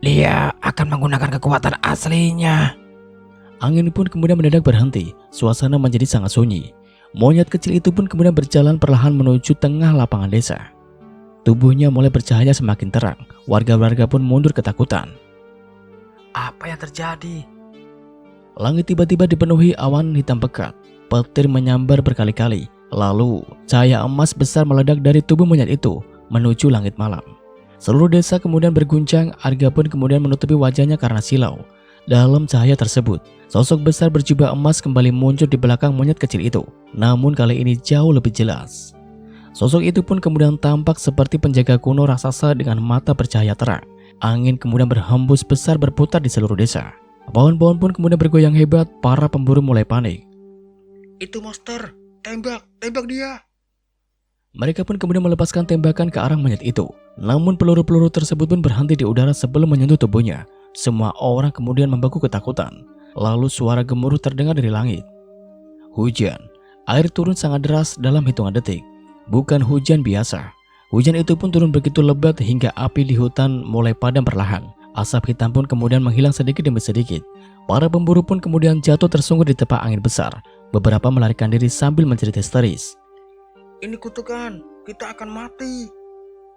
S2: Dia akan menggunakan kekuatan aslinya.
S1: Angin pun kemudian mendadak berhenti. Suasana menjadi sangat sunyi. Monyet kecil itu pun kemudian berjalan perlahan menuju tengah lapangan desa. Tubuhnya mulai bercahaya semakin terang. Warga-warga pun mundur ketakutan.
S2: Apa yang terjadi?
S1: Langit tiba-tiba dipenuhi awan hitam pekat. Petir menyambar berkali-kali. Lalu cahaya emas besar meledak dari tubuh monyet itu menuju langit malam. Seluruh desa kemudian berguncang. Arga pun kemudian menutupi wajahnya karena silau. Dalam cahaya tersebut, sosok besar berjubah emas kembali muncul di belakang monyet kecil itu. Namun kali ini jauh lebih jelas. Sosok itu pun kemudian tampak seperti penjaga kuno raksasa dengan mata bercahaya terang. Angin kemudian berhembus besar berputar di seluruh desa. Pohon-pohon pun kemudian bergoyang hebat. Para pemburu mulai panik. Itu monster, tembak dia. Mereka pun kemudian melepaskan tembakan ke arah monyet itu. Namun peluru-peluru tersebut pun berhenti di udara sebelum menyentuh tubuhnya. Semua orang kemudian membeku ketakutan. Lalu suara gemuruh terdengar dari langit. Hujan. Air turun sangat deras dalam hitungan detik. Bukan hujan biasa. Hujan itu pun turun begitu lebat hingga api di hutan mulai padam perlahan. Asap hitam pun kemudian menghilang sedikit demi sedikit. Para pemburu pun kemudian jatuh tersungkur di tepak angin besar. Beberapa melarikan diri sambil menjerit histeris. Ini kutukan, kita akan mati.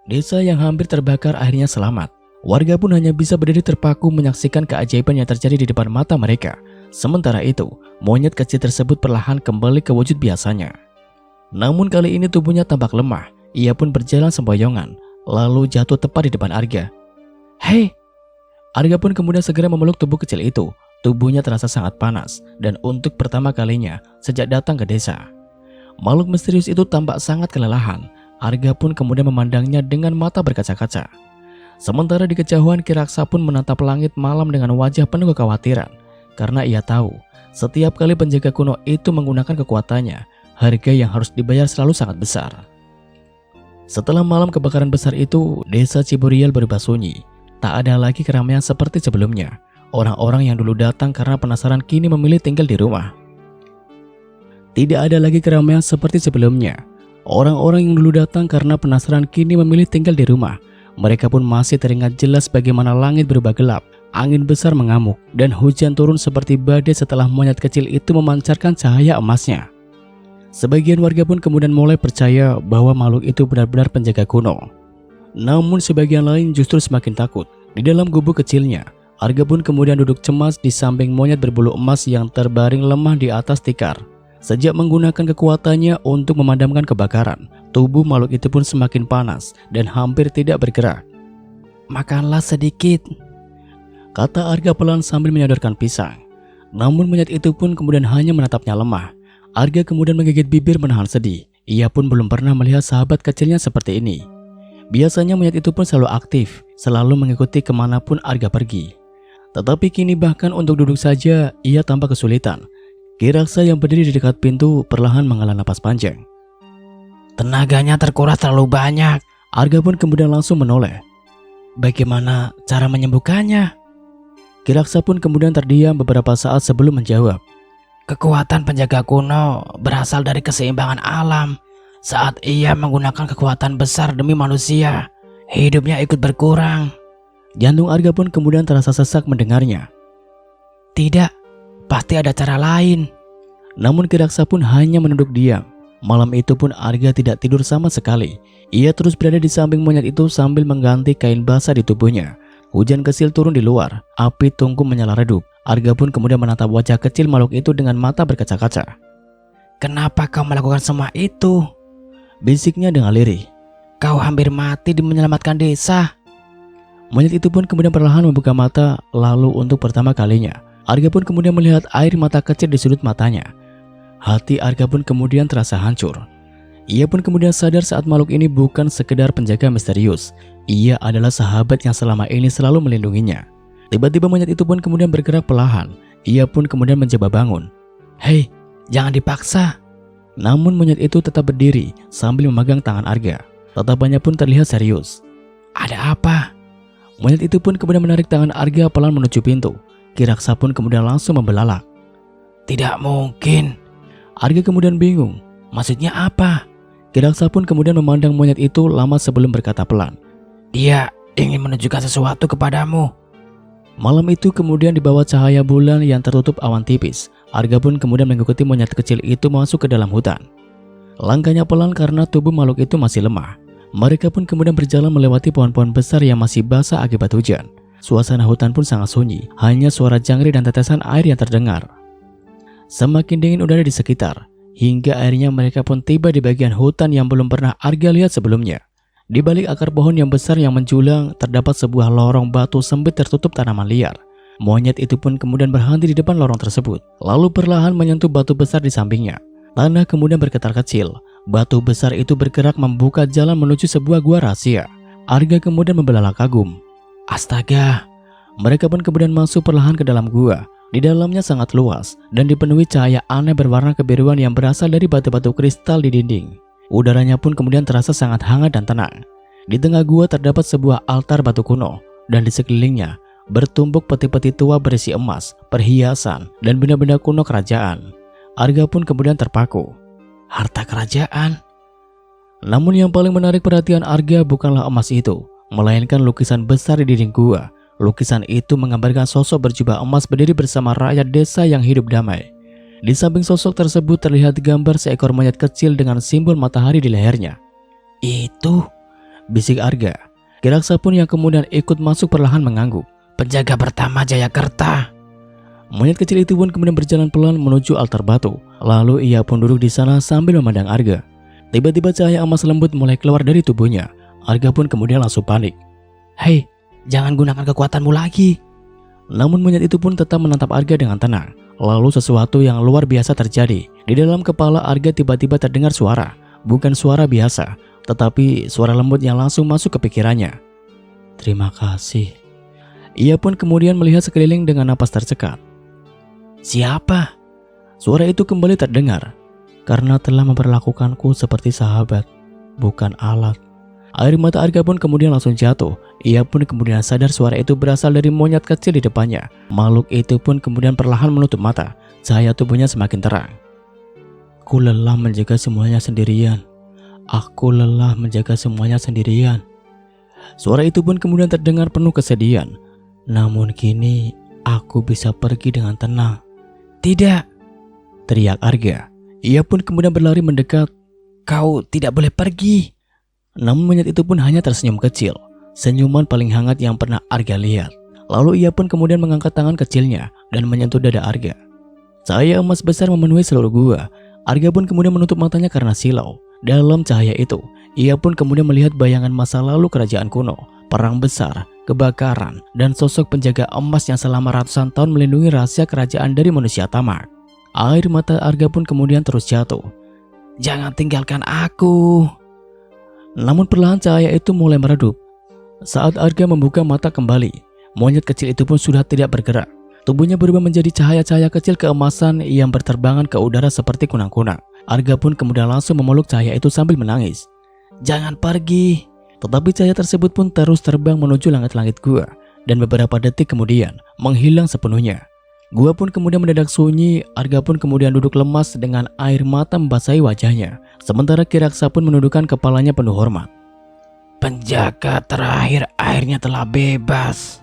S1: Desa yang hampir terbakar akhirnya selamat. Warga pun hanya bisa berdiri terpaku menyaksikan keajaiban yang terjadi di depan mata mereka. Sementara itu, monyet kecil tersebut perlahan kembali ke wujud biasanya. Namun kali ini tubuhnya tampak lemah. Ia pun berjalan semboyongan, lalu jatuh tepat di depan Arga. Hei! Arga pun kemudian segera memeluk tubuh kecil itu. Tubuhnya terasa sangat panas, dan untuk pertama kalinya sejak datang ke desa. Makhluk misterius itu tampak sangat kelelahan. Arga pun kemudian memandangnya dengan mata berkaca-kaca. Sementara di kejauhan, Kiraksa pun menatap langit malam dengan wajah penuh kekhawatiran. Karena ia tahu, setiap kali penjaga kuno itu menggunakan kekuatannya, harga yang harus dibayar selalu sangat besar. Setelah malam kebakaran besar itu, desa Ciburial berubah sunyi. Tak ada lagi keramaian seperti sebelumnya. Orang-orang yang dulu datang karena penasaran kini memilih tinggal di rumah. Tidak ada lagi keramaian seperti sebelumnya. Orang-orang yang dulu datang karena penasaran kini memilih tinggal di rumah. Mereka pun masih teringat jelas bagaimana langit berubah gelap, angin besar mengamuk, dan hujan turun seperti badai setelah monyet kecil itu memancarkan cahaya emasnya. Sebagian warga pun kemudian mulai percaya bahwa makhluk itu benar-benar penjaga kuno. Namun sebagian lain justru semakin takut. Di dalam gubuk kecilnya, Arga pun kemudian duduk cemas di samping monyet berbulu emas yang terbaring lemah di atas tikar. Sejak menggunakan kekuatannya untuk memadamkan kebakaran, tubuh makhluk itu pun semakin panas dan hampir tidak bergerak. Makanlah sedikit, kata Arga pelan sambil menyodorkan pisang. Namun monyet itu pun kemudian hanya menatapnya lemah. Arga kemudian menggigit bibir menahan sedih. Ia pun belum pernah melihat sahabat kecilnya seperti ini. Biasanya monyet itu pun selalu aktif, selalu mengikuti kemanapun Arga pergi. Tetapi kini bahkan untuk duduk saja ia tampak kesulitan. Kiraksa yang berdiri di dekat pintu perlahan menghela napas panjang.
S2: Tenaganya terkuras terlalu banyak.
S1: Arga pun kemudian langsung menoleh.
S2: Bagaimana cara menyembuhkannya?
S1: Kiraksa pun kemudian terdiam beberapa saat sebelum menjawab.
S2: Kekuatan penjaga kuno berasal dari keseimbangan alam. Saat ia menggunakan kekuatan besar demi manusia, hidupnya ikut berkurang.
S1: Jantung Arga pun kemudian terasa sesak mendengarnya.
S2: Tidak, pasti ada cara lain.
S1: Namun Kiraksa pun hanya menunduk diam. Malam itu pun Arga tidak tidur sama sekali. Ia terus berada di samping monyet itu sambil mengganti kain basah di tubuhnya. Hujan kecil turun di luar, api tungku menyala redup. Arga pun kemudian menatap wajah kecil makhluk itu dengan mata berkaca-kaca.
S2: Kenapa kau melakukan semua itu?
S1: Bisiknya dengan lirih.
S2: Kau hampir mati demi menyelamatkan desa.
S1: Monyet itu pun kemudian perlahan membuka mata, lalu untuk pertama kalinya Arga pun kemudian melihat air mata kecil di sudut matanya. Hati Arga pun kemudian terasa hancur. Ia pun kemudian sadar saat makhluk ini bukan sekedar penjaga misterius. Ia adalah sahabat yang selama ini selalu melindunginya. Tiba-tiba monyet itu pun kemudian bergerak perlahan. Ia pun kemudian mencoba bangun.
S2: Hei, jangan dipaksa.
S1: Namun monyet itu tetap berdiri sambil memegang tangan Arga. Tatapannya pun terlihat serius.
S2: Ada apa?
S1: Monyet itu pun kemudian menarik tangan Arga pelan menuju pintu. Kiraksa pun kemudian langsung membelalak.
S2: Tidak mungkin.
S1: Arga kemudian bingung.
S2: Maksudnya apa?
S1: Kiraksa pun kemudian memandang monyet itu lama sebelum berkata pelan.
S2: Dia ingin menunjukkan sesuatu kepadamu.
S1: Malam itu kemudian di bawah cahaya bulan yang tertutup awan tipis, Arga pun kemudian mengikuti monyet kecil itu masuk ke dalam hutan. Langkahnya pelan karena tubuh makhluk itu masih lemah. Mereka pun kemudian berjalan melewati pohon-pohon besar yang masih basah akibat hujan. Suasana hutan pun sangat sunyi, hanya suara jangkrik dan tetesan air yang terdengar. Semakin dingin udara di sekitar, hingga akhirnya mereka pun tiba di bagian hutan yang belum pernah Arga lihat sebelumnya. Di balik akar pohon yang besar yang menjulang, terdapat sebuah lorong batu sempit tertutup tanaman liar. Monyet itu pun kemudian berhenti di depan lorong tersebut, lalu perlahan menyentuh batu besar di sampingnya. Tanah kemudian bergetar kecil. Batu besar itu bergerak membuka jalan menuju sebuah gua rahasia. Arga kemudian membelalak kagum. Astaga! Mereka pun kemudian masuk perlahan ke dalam gua. Di dalamnya sangat luas dan dipenuhi cahaya aneh berwarna kebiruan yang berasal dari batu-batu kristal di dinding. Udaranya pun kemudian terasa sangat hangat dan tenang. Di tengah gua terdapat sebuah altar batu kuno dan di sekelilingnya bertumpuk peti-peti tua berisi emas, perhiasan, dan benda-benda kuno kerajaan. Arga pun kemudian terpaku. Harta kerajaan. Namun yang paling menarik perhatian Arga bukanlah emas itu, melainkan lukisan besar di dinding gua. Lukisan itu menggambarkan sosok berjubah emas berdiri bersama rakyat desa yang hidup damai. Di samping sosok tersebut terlihat gambar seekor monyet kecil dengan simbol matahari di lehernya. Itu, bisik Arga. Kiraksa pun yang kemudian ikut masuk perlahan mengangguk.
S2: Penjaga pertama Jayakarta.
S1: Monyet kecil itu pun kemudian berjalan pelan menuju altar batu. Lalu ia pun duduk di sana sambil memandang Arga. Tiba-tiba cahaya emas lembut mulai keluar dari tubuhnya. Arga pun kemudian langsung panik.
S2: Hei, jangan gunakan kekuatanmu lagi.
S1: Namun monyet itu pun tetap menatap Arga dengan tenang. Lalu sesuatu yang luar biasa terjadi. Di dalam kepala Arga tiba-tiba terdengar suara. Bukan suara biasa, tetapi suara lembut yang langsung masuk ke pikirannya. Terima kasih. Ia pun kemudian melihat sekeliling dengan napas tercekat. Siapa? Suara itu kembali terdengar. Karena telah memperlakukanku seperti sahabat, bukan alat. Air mata Arga pun kemudian langsung jatuh. Ia pun kemudian sadar suara itu berasal dari monyet kecil di depannya. Makhluk itu pun kemudian perlahan menutup mata. Cahaya tubuhnya semakin terang. Aku lelah menjaga semuanya sendirian. Aku lelah menjaga semuanya sendirian. Suara itu pun kemudian terdengar penuh kesedihan. Namun kini aku bisa pergi dengan tenang.
S2: Tidak,
S1: teriak Arga. Ia pun kemudian berlari mendekat.
S2: Kau tidak boleh pergi.
S1: Namun monyet itu pun hanya tersenyum kecil. Senyuman paling hangat yang pernah Arga lihat. Lalu ia pun kemudian mengangkat tangan kecilnya dan menyentuh dada Arga. Cahaya emas besar memenuhi seluruh gua. Arga pun kemudian menutup matanya karena silau. Dalam cahaya itu, ia pun kemudian melihat bayangan masa lalu kerajaan kuno, perang besar, kebakaran, dan sosok penjaga emas yang selama ratusan tahun melindungi rahasia kerajaan dari manusia tamak. Air mata Arga pun kemudian terus jatuh.
S2: Jangan tinggalkan aku.
S1: Namun perlahan cahaya itu mulai meredup. Saat Arga membuka mata kembali, monyet kecil itu pun sudah tidak bergerak. Tubuhnya berubah menjadi cahaya-cahaya kecil keemasan yang berterbangan ke udara seperti kunang-kunang. Arga pun kemudian langsung memeluk cahaya itu sambil menangis. Jangan pergi. Tetapi cahaya tersebut pun terus terbang menuju langit-langit gua dan beberapa detik kemudian menghilang sepenuhnya. Gua pun kemudian mendadak sunyi, Arga pun kemudian duduk lemas dengan air mata membasahi wajahnya. Sementara Kiraksa pun menundukkan kepalanya penuh hormat.
S2: Penjaga terakhir akhirnya telah bebas.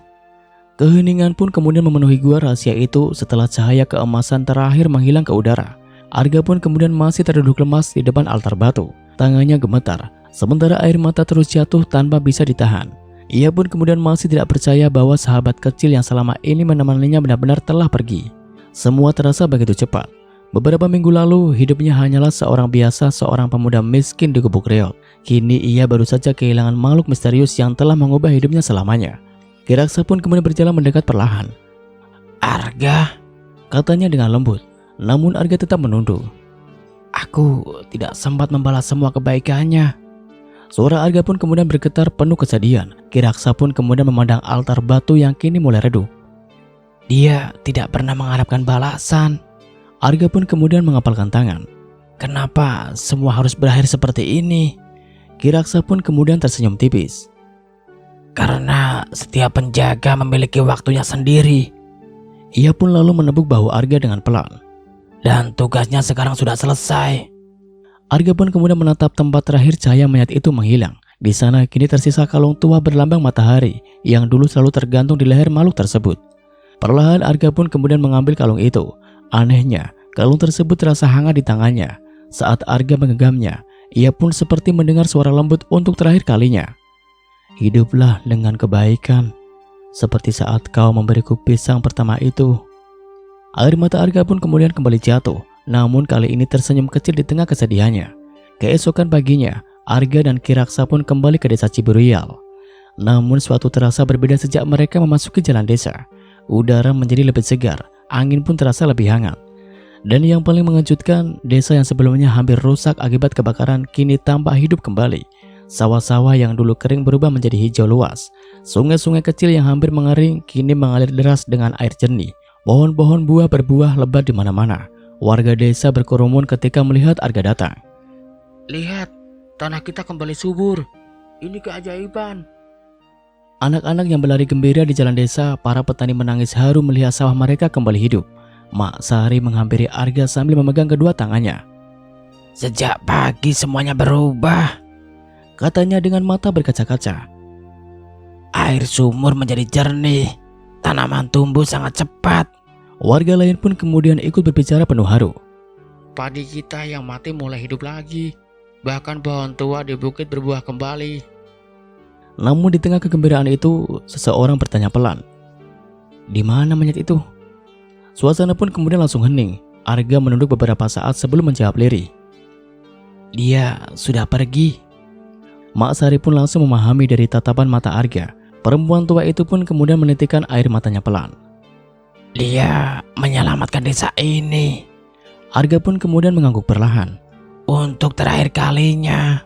S1: Keheningan pun kemudian memenuhi gua rahasia itu setelah cahaya keemasan terakhir menghilang ke udara. Arga pun kemudian masih terduduk lemas di depan altar batu. Tangannya gemetar, sementara air mata terus jatuh tanpa bisa ditahan. Ia pun kemudian masih tidak percaya bahwa sahabat kecil yang selama ini menemaninya benar-benar telah pergi. Semua terasa begitu cepat. Beberapa minggu lalu, hidupnya hanyalah seorang biasa, seorang pemuda miskin di Gubuk Reot. Kini ia baru saja kehilangan makhluk misterius yang telah mengubah hidupnya selamanya. Kiraksa pun kemudian berjalan mendekat perlahan.
S2: Arga,
S1: Katanya dengan lembut, namun Arga tetap menunduk. Aku tidak sempat membalas semua kebaikannya. Suara Arga pun kemudian bergetar penuh kesedihan. Kiraksa pun kemudian memandang altar batu yang kini mulai redup.
S2: dia tidak pernah mengharapkan balasan.
S1: Arga pun kemudian mengepalkan tangan.
S2: Kenapa semua harus berakhir seperti ini?
S1: Kiraksa pun kemudian tersenyum tipis.
S2: Karena setiap penjaga memiliki waktunya sendiri.
S1: Ia pun lalu menepuk bahu Arga dengan pelan.
S2: Dan tugasnya sekarang sudah selesai.
S1: Arga pun kemudian menatap tempat terakhir cahaya mayat itu menghilang. Di sana kini tersisa kalung tua berlambang matahari yang dulu selalu tergantung di leher makhluk tersebut. Perlahan Arga pun kemudian mengambil kalung itu. Anehnya, kalung tersebut terasa hangat di tangannya. Saat Arga mengegangnya, ia pun seperti mendengar suara lembut untuk terakhir kalinya. Hiduplah dengan kebaikan, seperti saat kau memberiku pisang pertama itu. Air mata Arga pun kemudian kembali jatuh. Namun kali ini tersenyum kecil di tengah kesedihannya. Keesokan paginya, Arga dan Kiraksa pun kembali ke desa Ciburial. Namun suatu terasa berbeda sejak mereka memasuki jalan desa. Udara menjadi lebih segar, angin pun terasa lebih hangat. Dan yang paling mengejutkan, desa yang sebelumnya hampir rusak akibat kebakaran kini tampak hidup kembali. Sawah-sawah yang dulu kering berubah menjadi hijau luas. Sungai-sungai kecil yang hampir mengering kini mengalir deras dengan air jernih. Pohon-pohon buah berbuah lebat di mana-mana. Warga desa berkerumun ketika melihat Arga datang.
S2: Lihat, tanah kita kembali subur. Ini keajaiban.
S1: Anak-anak yang berlari gembira di jalan desa, para petani menangis haru melihat sawah mereka kembali hidup. Mak Sari menghampiri Arga sambil memegang kedua tangannya.
S2: Sejak pagi semuanya berubah.
S1: Katanya dengan mata berkaca-kaca.
S2: Air sumur menjadi jernih. Tanaman tumbuh sangat cepat.
S1: Warga lain pun kemudian ikut berbicara penuh haru.
S2: Padi kita yang mati mulai hidup lagi. Bahkan pohon tua di bukit berbuah kembali.
S1: Namun di tengah kegembiraan itu, seseorang bertanya pelan. Di mana mayat itu? Suasana pun kemudian langsung hening. Arga menunduk beberapa saat sebelum menjawab lirih.
S2: Dia sudah pergi.
S1: Mak Sari pun langsung memahami dari tatapan mata Arga. Perempuan tua itu pun kemudian menitikkan air matanya pelan.
S2: Dia menyelamatkan desa ini.
S1: Arga pun kemudian mengangguk perlahan.
S2: Untuk terakhir kalinya.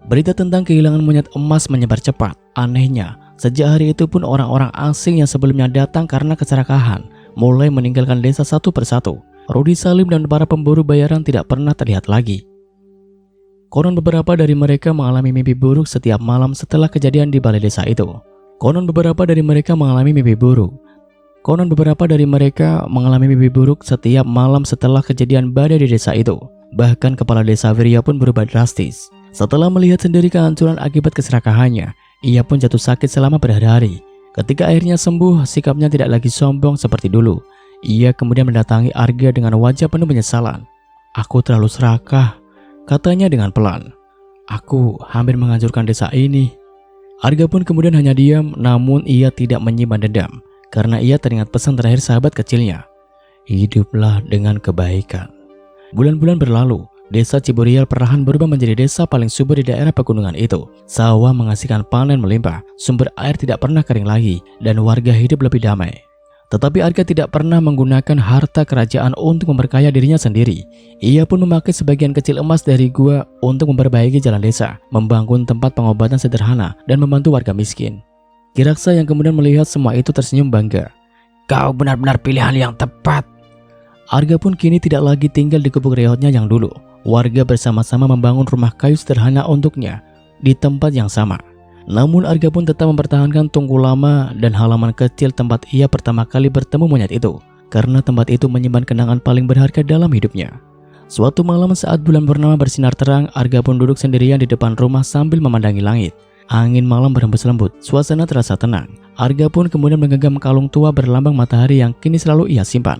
S1: Berita tentang kehilangan monyet emas menyebar cepat. Anehnya, sejak hari itu pun orang-orang asing yang sebelumnya datang karena keserakahan mulai meninggalkan desa satu persatu. Rudi Salim dan para pemburu bayaran tidak pernah terlihat lagi. Konon beberapa dari mereka mengalami mimpi buruk setiap malam setelah kejadian di balai desa itu. Konon beberapa dari mereka mengalami mimpi buruk setiap malam setelah kejadian badai di desa itu. Bahkan kepala desa Wirya pun berubah drastis. Setelah melihat sendiri kehancuran akibat keserakahannya, ia pun jatuh sakit selama berhari-hari. Ketika akhirnya sembuh, sikapnya tidak lagi sombong seperti dulu. Ia kemudian mendatangi Arga dengan wajah penuh penyesalan. Aku terlalu serakah, katanya dengan pelan. Aku hampir menghancurkan desa ini. Arga pun kemudian hanya diam, namun ia tidak menyimpan dendam. Karena ia teringat pesan terakhir sahabat kecilnya. Hiduplah dengan kebaikan. Bulan-bulan berlalu, desa Ciburial perlahan berubah menjadi desa paling subur di daerah pegunungan itu. Sawah menghasilkan panen melimpah, sumber air tidak pernah kering lagi, dan warga hidup lebih damai. Tetapi Arga tidak pernah menggunakan harta kerajaan untuk memperkaya dirinya sendiri. Ia pun memakai sebagian kecil emas dari gua untuk memperbaiki jalan desa, membangun tempat pengobatan sederhana, dan membantu warga miskin. Kiraksa yang kemudian melihat semua itu tersenyum bangga.
S2: Kau benar-benar pilihan yang tepat.
S1: Arga pun kini tidak lagi tinggal di Gubuk Reotnya yang dulu. Warga bersama-sama membangun rumah kayu sederhana untuknya. di tempat yang sama. Namun Arga pun tetap mempertahankan tungku lama dan halaman kecil tempat ia pertama kali bertemu monyet itu, karena tempat itu menyimpan kenangan paling berharga dalam hidupnya. Suatu malam saat bulan purnama bersinar terang, Arga pun duduk sendirian di depan rumah sambil memandangi langit. Angin malam berhembus lembut, suasana terasa tenang. Arga pun kemudian menggenggam kalung tua berlambang matahari yang kini selalu ia simpan.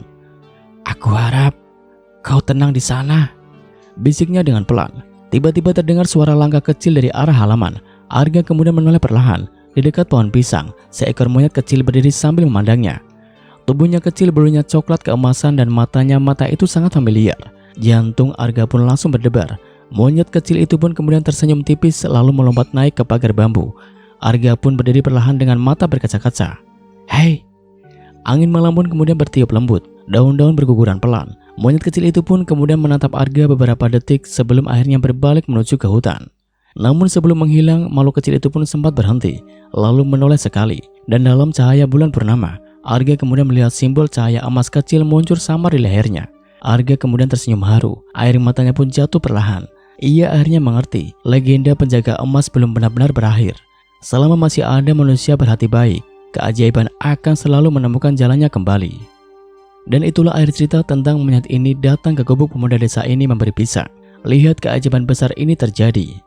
S2: Aku harap kau tenang di sana,
S1: bisiknya dengan pelan. Tiba-tiba terdengar suara langkah kecil dari arah halaman. Arga kemudian menoleh perlahan. Di dekat pohon pisang, seekor monyet kecil berdiri sambil memandangnya. Tubuhnya kecil, bulunya coklat keemasan dan matanya mata itu sangat familiar. Jantung Arga pun langsung berdebar. Monyet kecil itu pun kemudian tersenyum tipis lalu melompat naik ke pagar bambu. Arga pun berdiri perlahan dengan mata berkaca-kaca.
S2: Hei!
S1: Angin malam pun kemudian bertiup lembut. Daun-daun berguguran pelan. Monyet kecil itu pun kemudian menatap Arga beberapa detik sebelum akhirnya berbalik menuju ke hutan. Namun sebelum menghilang, makhluk kecil itu pun sempat berhenti, lalu menoleh sekali. Dan dalam cahaya bulan purnama, Arga kemudian melihat simbol cahaya emas kecil muncul samar di lehernya. Arga kemudian tersenyum haru, air matanya pun jatuh perlahan. Ia akhirnya mengerti, legenda penjaga emas belum benar-benar berakhir. Selama masih ada manusia berhati baik, keajaiban akan selalu menemukan jalannya kembali. Dan itulah akhir cerita tentang monyet ini datang ke gubuk pemuda desa ini memberi pisang. Lihat keajaiban besar ini terjadi.